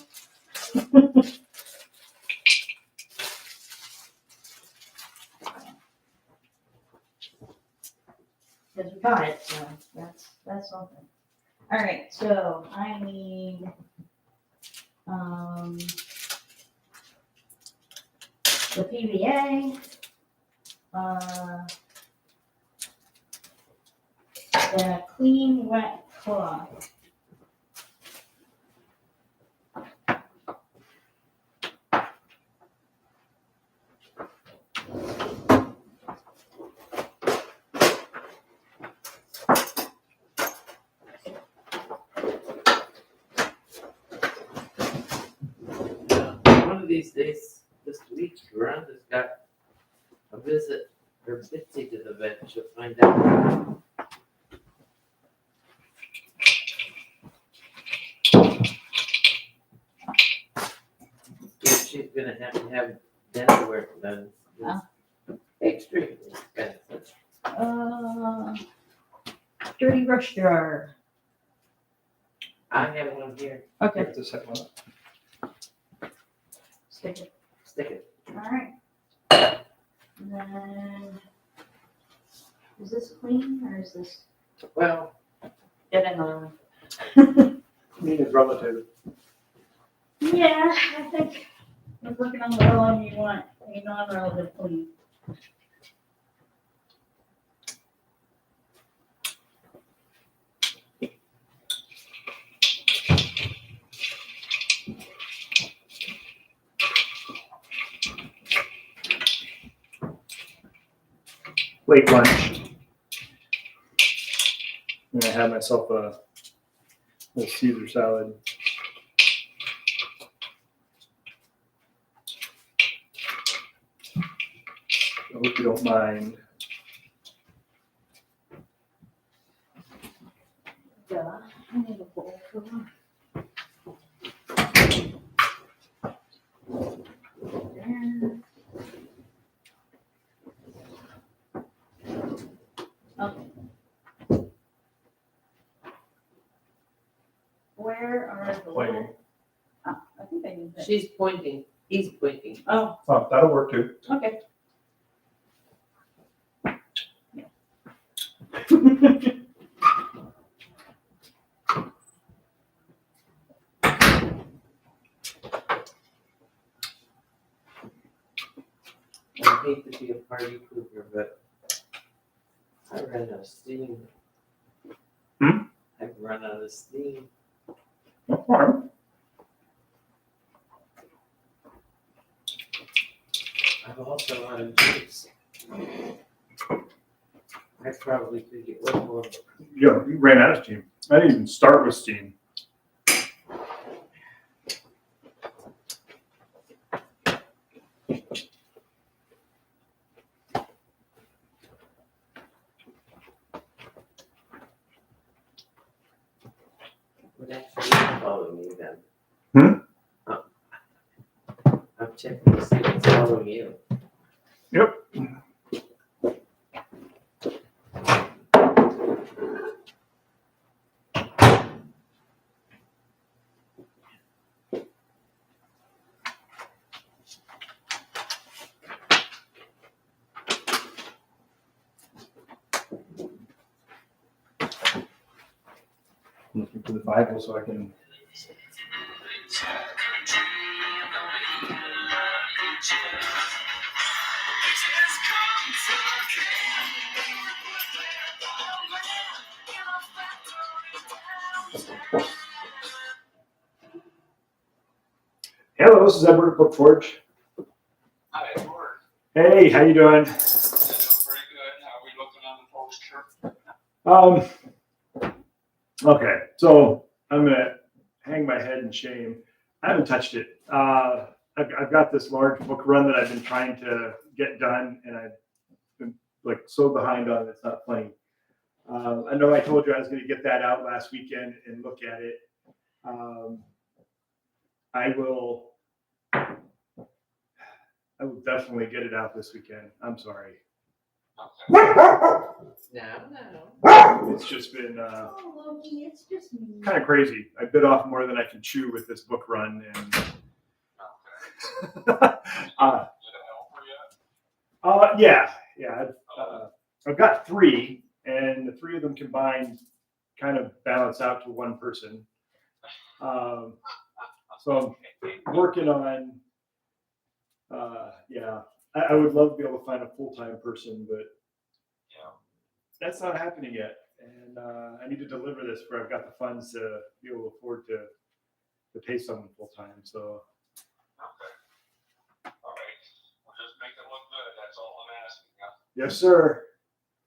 Because we got it, so that's something. All right, so I need the PVA, the clean wet cloth, of these days, this week, Rhonda's got a visit, or Bitsy to the vet, she'll find out. If she's gonna have to have dental work done. It's extremely expensive. Dirty brush drawer. I have one here, Okay, Just have one. stick it. stick it. All right. And then, is this clean or is this Well, get another one? Clean is relative. Yeah, I think we're working on the one you want a non-relative clean. Late lunch. And I had myself a little Caesar salad. I hope you don't mind. Yeah, I need a bowl for one. There. Okay. Where are the Pointing. little? Oh, I think I need that. she's pointing, he's pointing. Oh, Oh, that'll work too. okay. I hate to be a party pooper, but I run out of steam. I've run out of steam. No harm. I've also out of juice. I probably could get one more. Yeah, you ran out of steam. I didn't even start with steam. Would actually follow me then. I'm checking to see what's following you. Yep. Looking for the Bible so I can. Hello, this is Edward at BOOKFORGE. Hi, Edward. Hey, how you doing? Doing pretty good. How are we looking on the poster? Okay, so I'm gonna hang my head in shame. I haven't touched it. I've got this large book run that I've been trying to get done, and I've been like so behind on it, it's not funny. I know I told you I was going to get that out last weekend and look at it. I will definitely get it out this weekend. I'm sorry. No. It's just been Oh, Loki, it's just me. kind of crazy. I bit off more than I can chew with this book run, and yeah. I've got three, and the three of them combined kind of balance out to one person. So I'm working on. I would love to be able to find a full-time person, but that's not happening yet. And I need to deliver this where I've got the funds to be able to afford to pay someone full-time. So. Okay. All right. We'll just make it look good. That's all I'm asking. Yes, sir.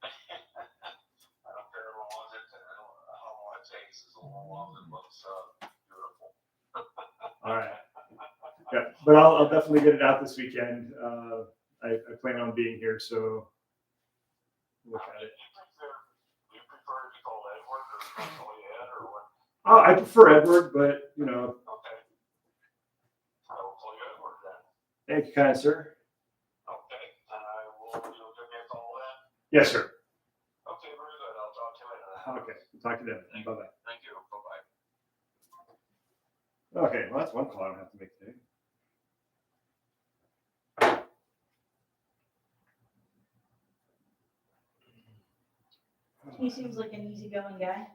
I don't care how long it takes, as long as it looks beautiful. All right. Got But I'll definitely get it out this weekend. I plan on being here, so look at it. Do you prefer to be called Edward or call you Ed or what? I prefer Edward, but you know. Okay. I will call you Edward then. Thank you, kind sir. Okay, and you'll give me a call then? Yes, sir. Okay, very good. I'll talk to you later. Okay, talk to them. Bye-bye. Thank you. Bye-bye. Okay, well, that's one call I don't have to make today. He seems like an easygoing guy.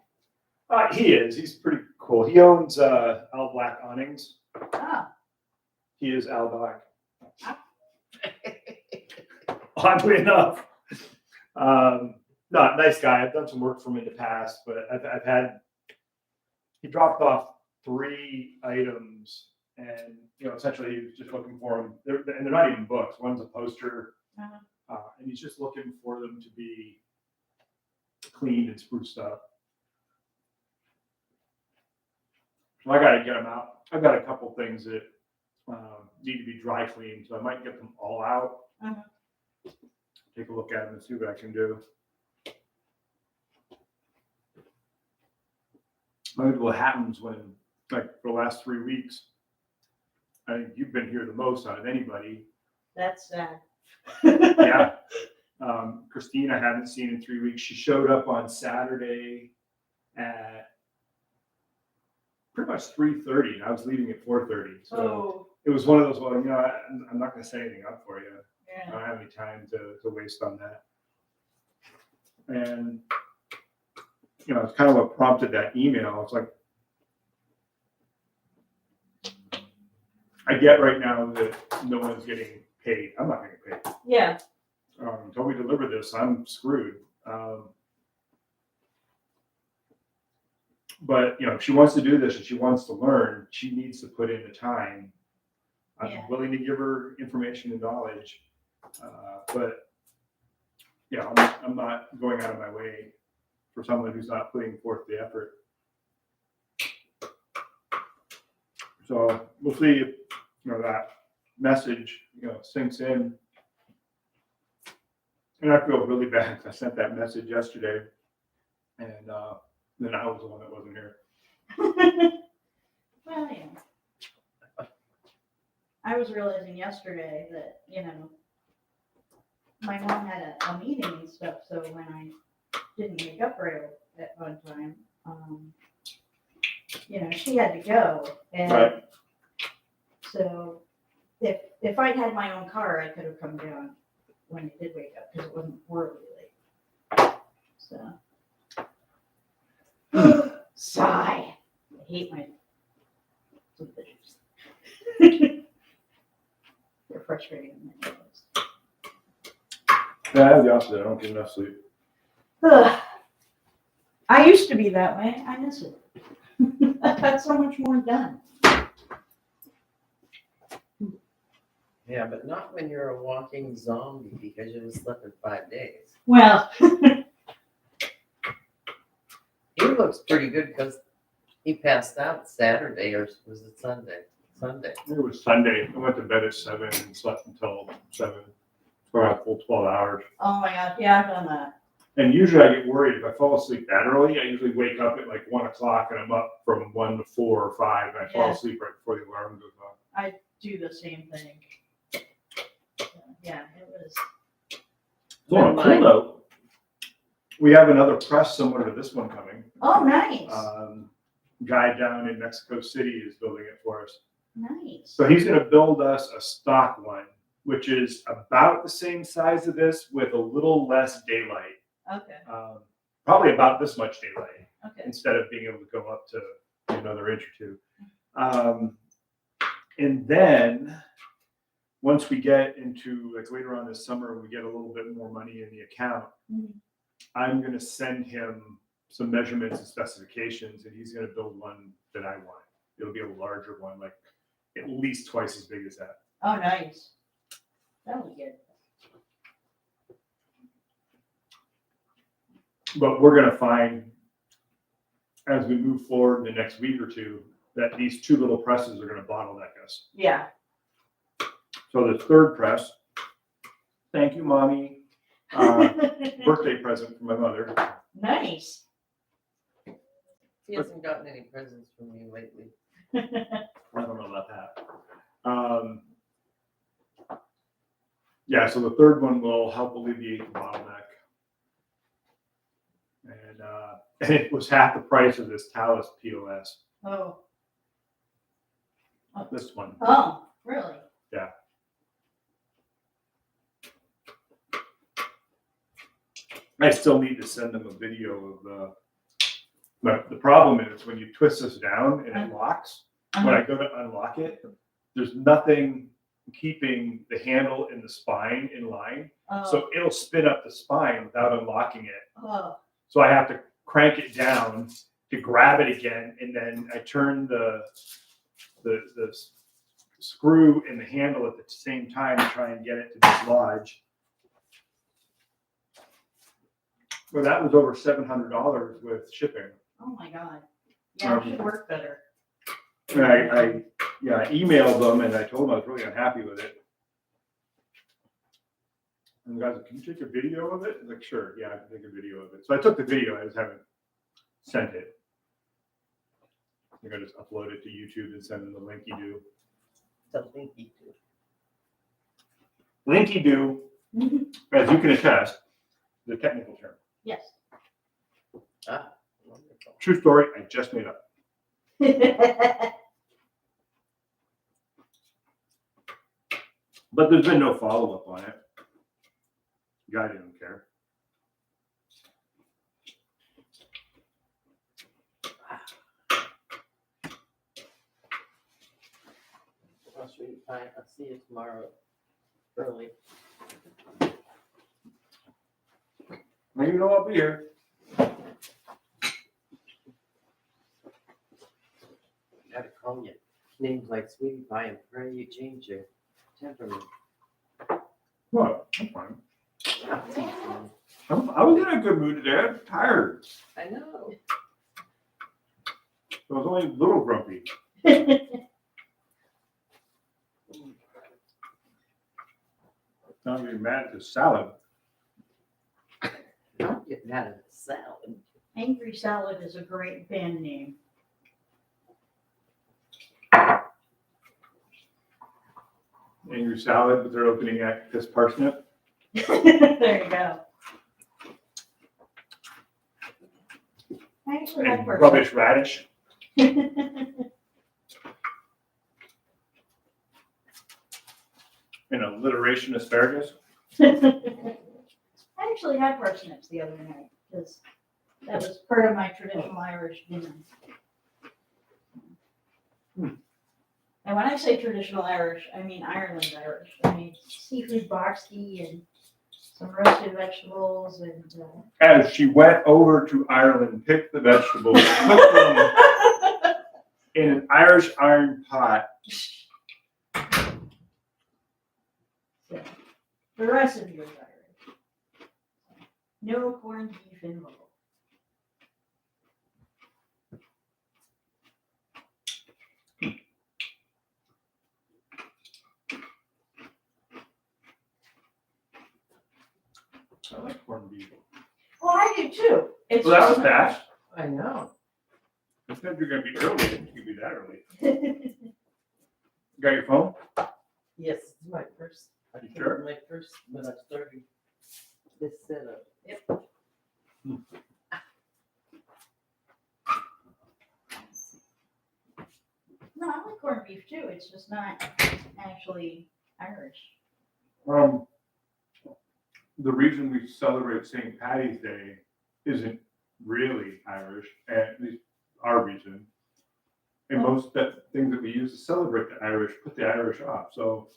He is. He's pretty cool. He owns Al Black Awnings. Oh, He is Al Black. Oddly enough. No, nice guy. I've done some work for him in the past, but I've had, he dropped off 3 items and, you know, essentially he was just looking for them. And they're not even books. One's a poster, and he's just looking for them to be cleaned and spruced up. So I got to get them out. I've got a couple things that need to be dry cleaned, so I might get them all out. Take a look at them and see what I can do. Maybe what happens when, like, for the last 3 weeks, I think you've been here the most out of anybody. that's sad. Yeah. Christine, I haven't seen in 3 weeks. She showed up on Saturday at pretty much 3:30, and I was leaving at 4:30. So Oh, it was one of those, well, you know, I'm not going to set anything up for you. I yeah. don't have any time to waste on that. And, you know, it's kind of what prompted that email. It's like, I get right now that no one's getting paid. I'm not getting paid. Yeah. Until we deliver this, I'm screwed. But, you know, if she wants to do this and she wants to learn, she needs to put in the time. I'm Yeah. willing to give her information and knowledge. But, yeah, I'm not going out of my way for someone who's not putting forth the effort. So we'll see if, you know, that message, you know, sinks in. And I feel really bad because I sent that message yesterday, and then I was the one that wasn't here. Well, yeah. I was realizing yesterday that, you know, my mom had a meeting and stuff, so when I didn't wake up right at one time, you know, she had to go. And Right. so if I'd had my own car, I could have come down when I did wake up because it wasn't horribly late. So, sigh. I hate my bitches. They're frustrating. Yeah, I have the opposite. I don't get enough sleep. I used to be that way. I miss it. I got so much more done. Yeah, but not when you're a walking zombie because you haven't slept in 5 days. Well, He looks pretty good because he passed out Saturday, or was it Sunday? Sunday. It was Sunday. I went to bed at 7 and slept until 7 for a full 12 hours. oh my God, yeah, I've done that. And usually I get worried if I fall asleep that early. I usually wake up at like 1 o'clock and I'm up from 1 to 4 or 5, and I fall Yeah. asleep right before the alarm goes off. I do the same thing. Yeah, it was. So on a cool note, we have another press similar to this one coming. Oh, nice. Guy down in Mexico City is building it for us. Nice. So he's going to build us a stock one, which is about the same size of this with a little less daylight. Okay. Probably about this much daylight Okay. instead of being able to go up to another inch or two. And then once we get into, like, later on this summer, we get a little bit more money in the account, Mhm. I'm going to send him some measurements and specifications, and he's going to build one that I want. It'll be a larger one, like at least twice as big as that. Oh, nice. That was good. But we're going to find, as we move forward in the next week or two, that these two little presses are going to bottleneck us. Yeah. So the third press, thank you, Mommy. Birthday present from my mother. Nice. He hasn't gotten any presents from me lately. I don't know about that. Yeah, so the third one will help alleviate the bottleneck. And it was half the price of this Talus POS, Oh, this one. oh, really? Yeah. I still need to send them a video of but the problem is when you twist this down and it locks, when I go to unlock it, there's nothing keeping the handle and the spine in line. Oh, So it'll spin up the spine without unlocking it. oh, So I have to crank it down to grab it again, and then I turn the screw and the handle at the same time to try and get it to dislodge. Well, that was over $700 with shipping. oh my God. Yeah, it should work better. And I emailed them and I told them I was really unhappy with it. And the guys like, can you take a video of it? I was like, sure, yeah, I can take a video of it. So I took the video, I just haven't sent it. I think I just upload it to YouTube and send them the link you do. The linky too. Linky do, as you can attest, the technical term. Yes. Ah, wonderful. True story, I just made up. But there's been no follow-up on it. Guy didn't care. I'll show you fine. I'll see you tomorrow early. Well, you know I'll be here. Gotta call you. Names like Sweetie Pie and pray you change your temperament. What? I'm fine. I'm teasing. I was in a good mood today. I'm tired. I know. I was only a little grumpy. Now I'm getting mad at the salad. Don't get mad at the salad. Angry Salad is a great band name. Angry salad with their opening act, this parsnip. There you go. I actually had And person. rubbish radish. And alliteration asparagus. I actually had parsnips the other night because that was part of my traditional Irish dinner. And when I say traditional Irish, I mean Ireland Irish. I mean seafood boxty and some roasted vegetables and. As she went over to Ireland, picked the vegetables, cooked them in an Irish iron pot. So, the recipe is Irish. No corned beef involved. I like corned beef. Well, I do too. It's Well, that was just- fast. I know. I said you're gonna be early. It could be that early. You got your phone? Yes, it's my first. I You think sure? My first when I started this setup. Yep. No, I like corned beef too. It's just not actually Irish. The reason we celebrate St. Patty's Day isn't really Irish, at least our reason. And most things that we use to celebrate the Irish put the Irish off. So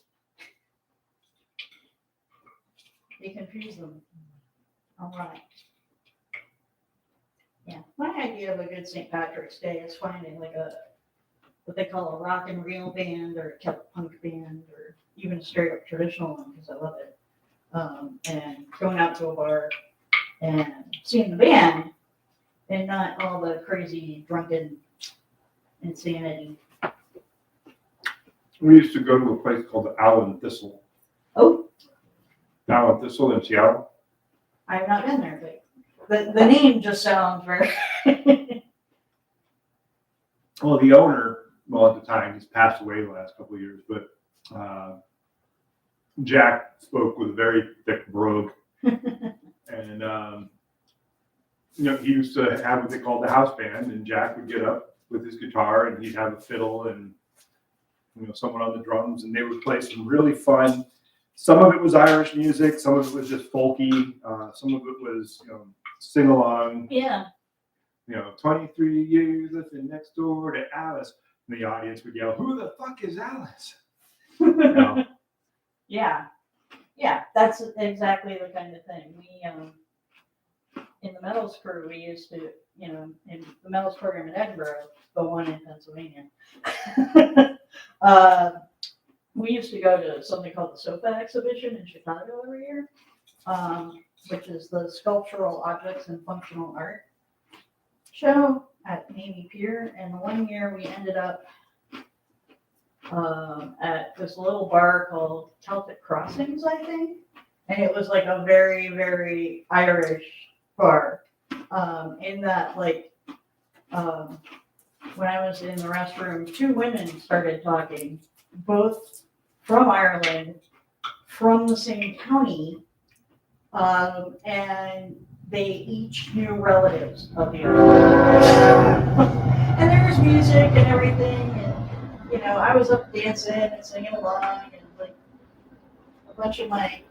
They confuse them a lot. Yeah, my idea of a good St. Patrick's Day is finding like what they call a rock and reel band or a Celtic punk band or even a straight up traditional one because I love it. And going out to a bar and seeing the band and not all the crazy drunken insanity. We used to go to a place called the Owl and Thistle. Oh, Owl and Thistle in Seattle. I've not been there, but the name just sounds very. Well, the owner, well, at the time, he's passed away the last couple of years, but Jack spoke with a very thick brogue. And, he used to have what they called the house band, and Jack would get up with his guitar and he'd have a fiddle and, someone on the drums, and they would play some really fun. Some of it was Irish music, some of it was just folky, some of it was, sing along. Yeah. 23 years living next door to Alice. And the audience would yell, "Who the fuck is Alice?" Yeah. Yeah, that's exactly the kind of thing. We, in the medals crew, we used to, in the medals program in Edinburgh, the one in Pennsylvania, we used to go to something called the SOFA exhibition in Chicago every year, which is the Sculptural Objects and Functional Art show at Navy Pier. And one year we ended up at this little bar called Celtic Crossings, I think. And it was like a very, very Irish bar. In that, like, when I was in the restroom, two women started talking, both from Ireland, from the same county, and they each knew relatives of the other. And there was music and everything, and I was up dancing and singing along, and like a bunch of my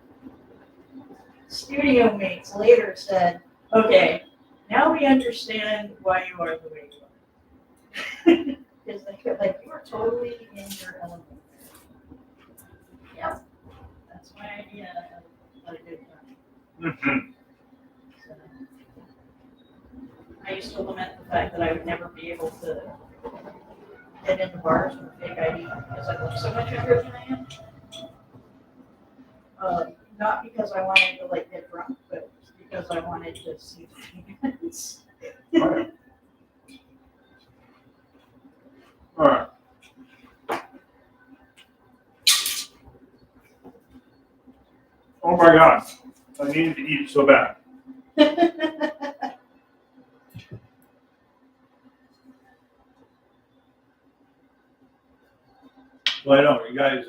studio mates later said, "Okay, now we understand why you are the way you are." Because they feel like you are totally in your element. Yep, that's my idea of a good time. So, I used to lament the fact that I would never be able to get into bars with a fake ID because I look so much younger than I am. Not because I wanted to like get drunk, but because I wanted to see the fans. All right. Oh my God. I needed to eat so bad. Well, I know you guys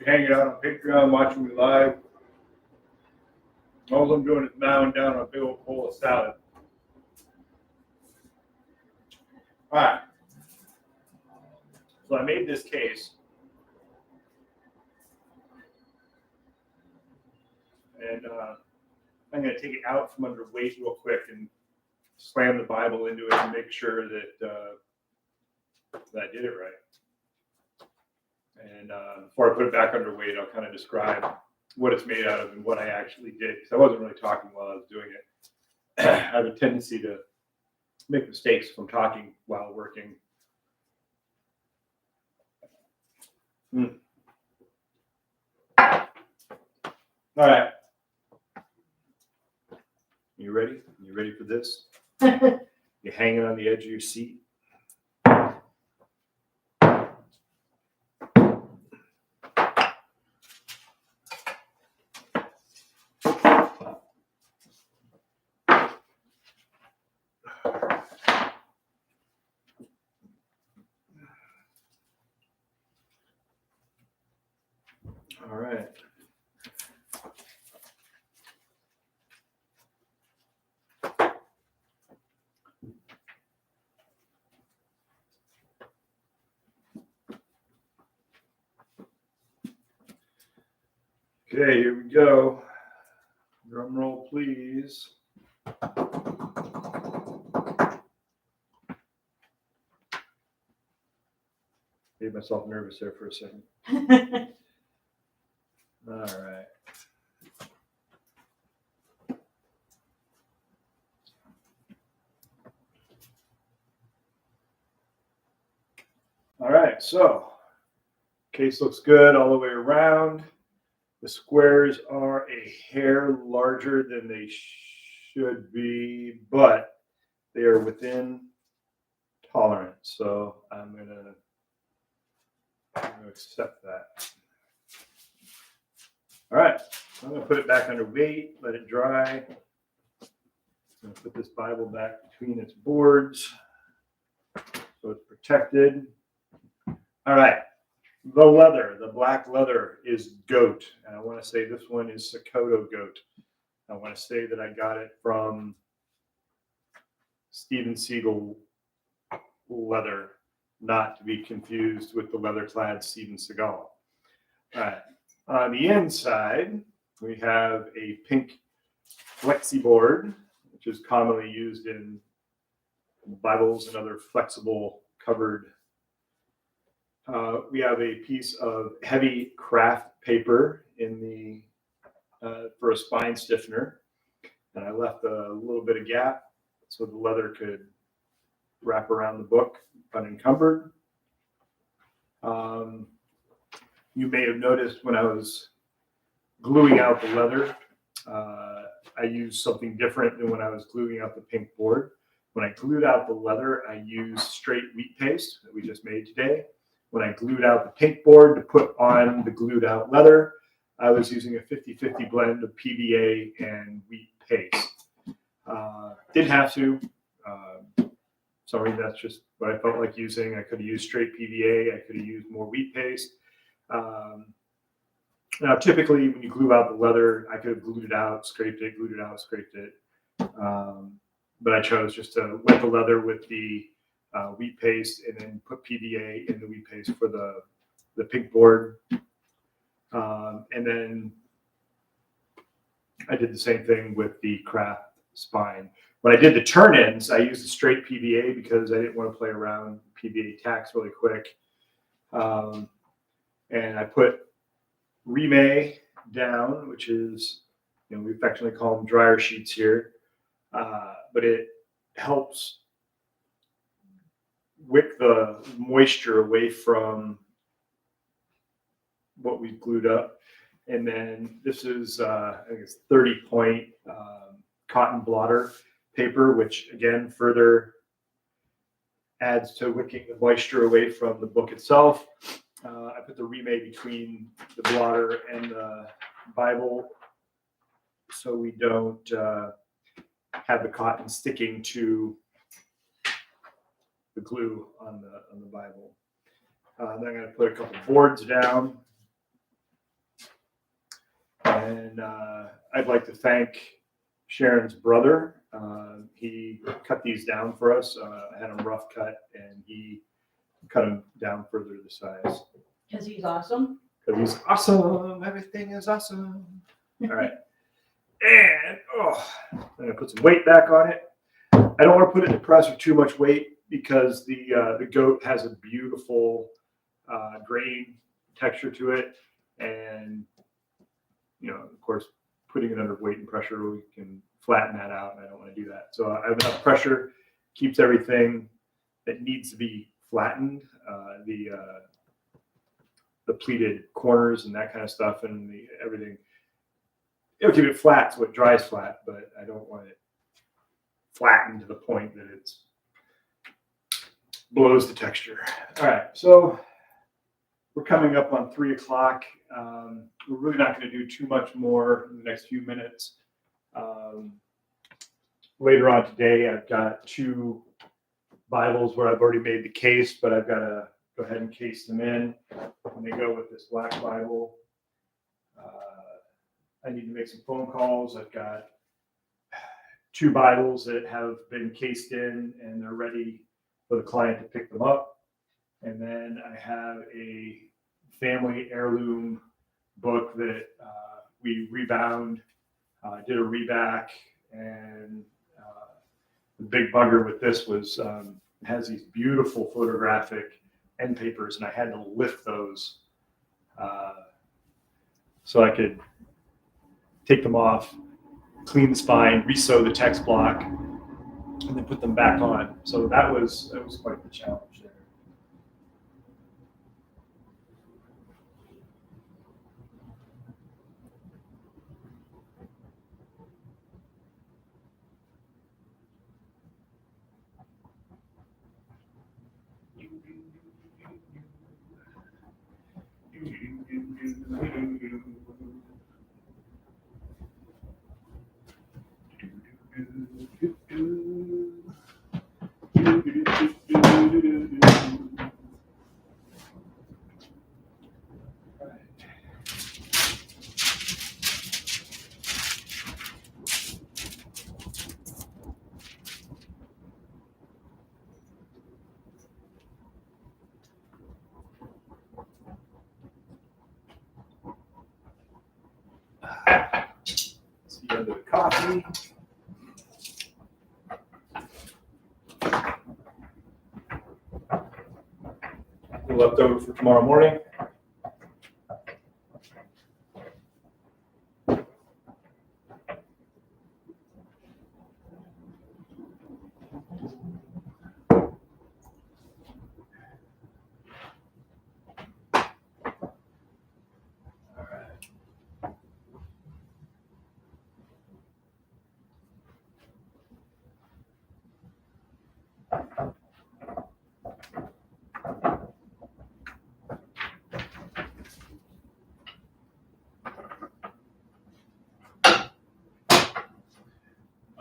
hanging out on Patreon, watching me live. All I'm doing is mowing down a big old bowl of salad. All right. So I made this case. And I'm going to take it out from under weight real quick and slam the Bible into it and make sure that that I did it right. And before I put it back under weight, I'll kind of describe what it's made out of and what I actually did, because I wasn't really talking while I was doing it. I have a tendency to make mistakes if I'm talking while working. All right. You ready? You ready for this? You're hanging on the edge of your seat. All right. Okay, here we go. Drum roll, please. Made myself nervous there for a second. All right. All right, so case looks good all the way around. The squares are a hair larger than they should be, but they are within tolerance. So I'm gonna I'm going to accept that. All right, so I'm going to put it back under weight, let it dry. I'm going to put this Bible back between its boards so it's protected. All right, the leather, the black leather is goat. And I want to say this one is Sokoto goat. I want to say that I got it from Steven Seagal leather, not to be confused with the leather-clad Steven Seagal. All right. On the inside, we have a pink flexi board, which is commonly used in Bibles and other flexible covered. We have a piece of heavy craft paper in the for a spine stiffener, and I left a little bit of gap so the leather could wrap around the book unencumbered. You may have noticed when I was gluing out the leather, I used something different than when I was gluing out the pink board. When I glued out the leather, I used straight wheat paste that we just made today. When I glued out the pink board to put on the glued out leather, I was using a 50-50 blend of PVA and wheat paste. Didn't have to. Sorry, that's just what I felt like using. I could have used straight PVA. I could have used more wheat paste. Now, typically, when you glue out the leather, I could have glued it out, scraped it, glued it out, scraped it. But I chose just to wet the leather with the wheat paste and then put PVA in the wheat paste for the pink board. And then I did the same thing with the craft spine. When I did the turn-ins, I used a straight PVA because I didn't want to play around PVA tacks really quick. And I put remay down, which is, we affectionately call them dryer sheets here, but it helps wick the moisture away from what we glued up. And then this is, I think it's 30-point cotton blotter paper, which again further adds to wicking the moisture away from the book itself. I put the remay between the blotter and the Bible so we don't have the cotton sticking to the glue on the Bible. Then I'm going to put a couple boards down. And I'd like to thank Sharon's brother. He cut these down for us. I had them rough cut, and he cut them down further to size. Because he's awesome. Because he's awesome. Everything is awesome. All right. And I'm going to put some weight back on it. I don't want to put it in the press with too much weight because the goat has a beautiful grain texture to it. And, of course, putting it under weight and pressure, we can flatten that out, and I don't want to do that. So I have enough pressure, keeps everything that needs to be flattened, the pleated corners and that kind of stuff, and everything. It'll keep it flat so it dries flat, but I don't want it flattened to the point that it blows the texture. All right, so we're coming up on 3 o'clock. We're really not going to do too much more in the next few minutes. Later on today, I've got 2 Bibles where I've already made the case, but I've got to go ahead and case them in. And they go with this black Bible. I need to make some phone calls. I've got 2 Bibles that have been cased in, and they're ready for the client to pick them up. And then I have a family heirloom book that we rebound, did a reback, and the big bugger with this was it has these beautiful photographic end papers, and I had to lift those so I could take them off, clean the spine, re-sew the text block, and then put them back on. So that was quite the challenge there. See you under the coffee. Left over for tomorrow morning.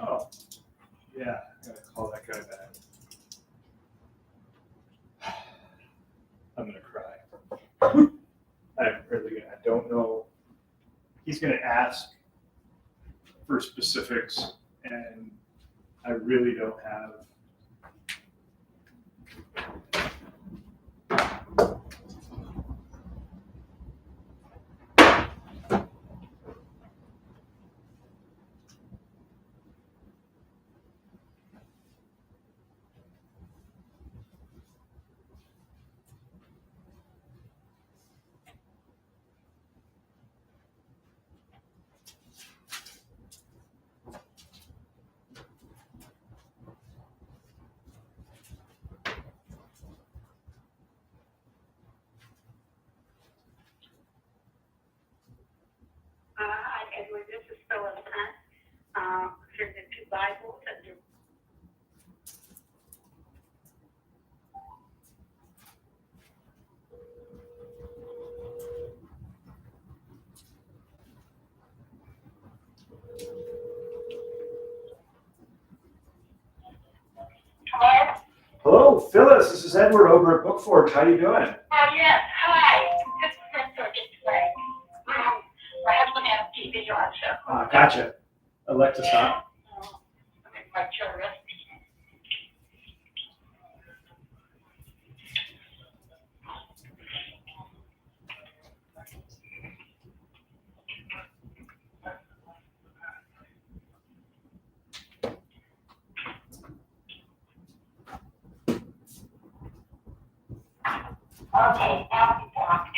Oh, yeah, I gotta call that guy back. I'm gonna cry. I'm really gonna, I don't know. He's gonna ask for specifics, and I really don't have. Hi, Edward. This is Phyllis Hunt. For the two Bibles and the Hello? Hello, Phyllis. This is Edward over at BookForge. How you doing? Oh, yes. Hi. This is Spencer Display. My husband has TV on, so. Gotcha. Alexa, stop. Let me make sure this. Okay, now we blocked.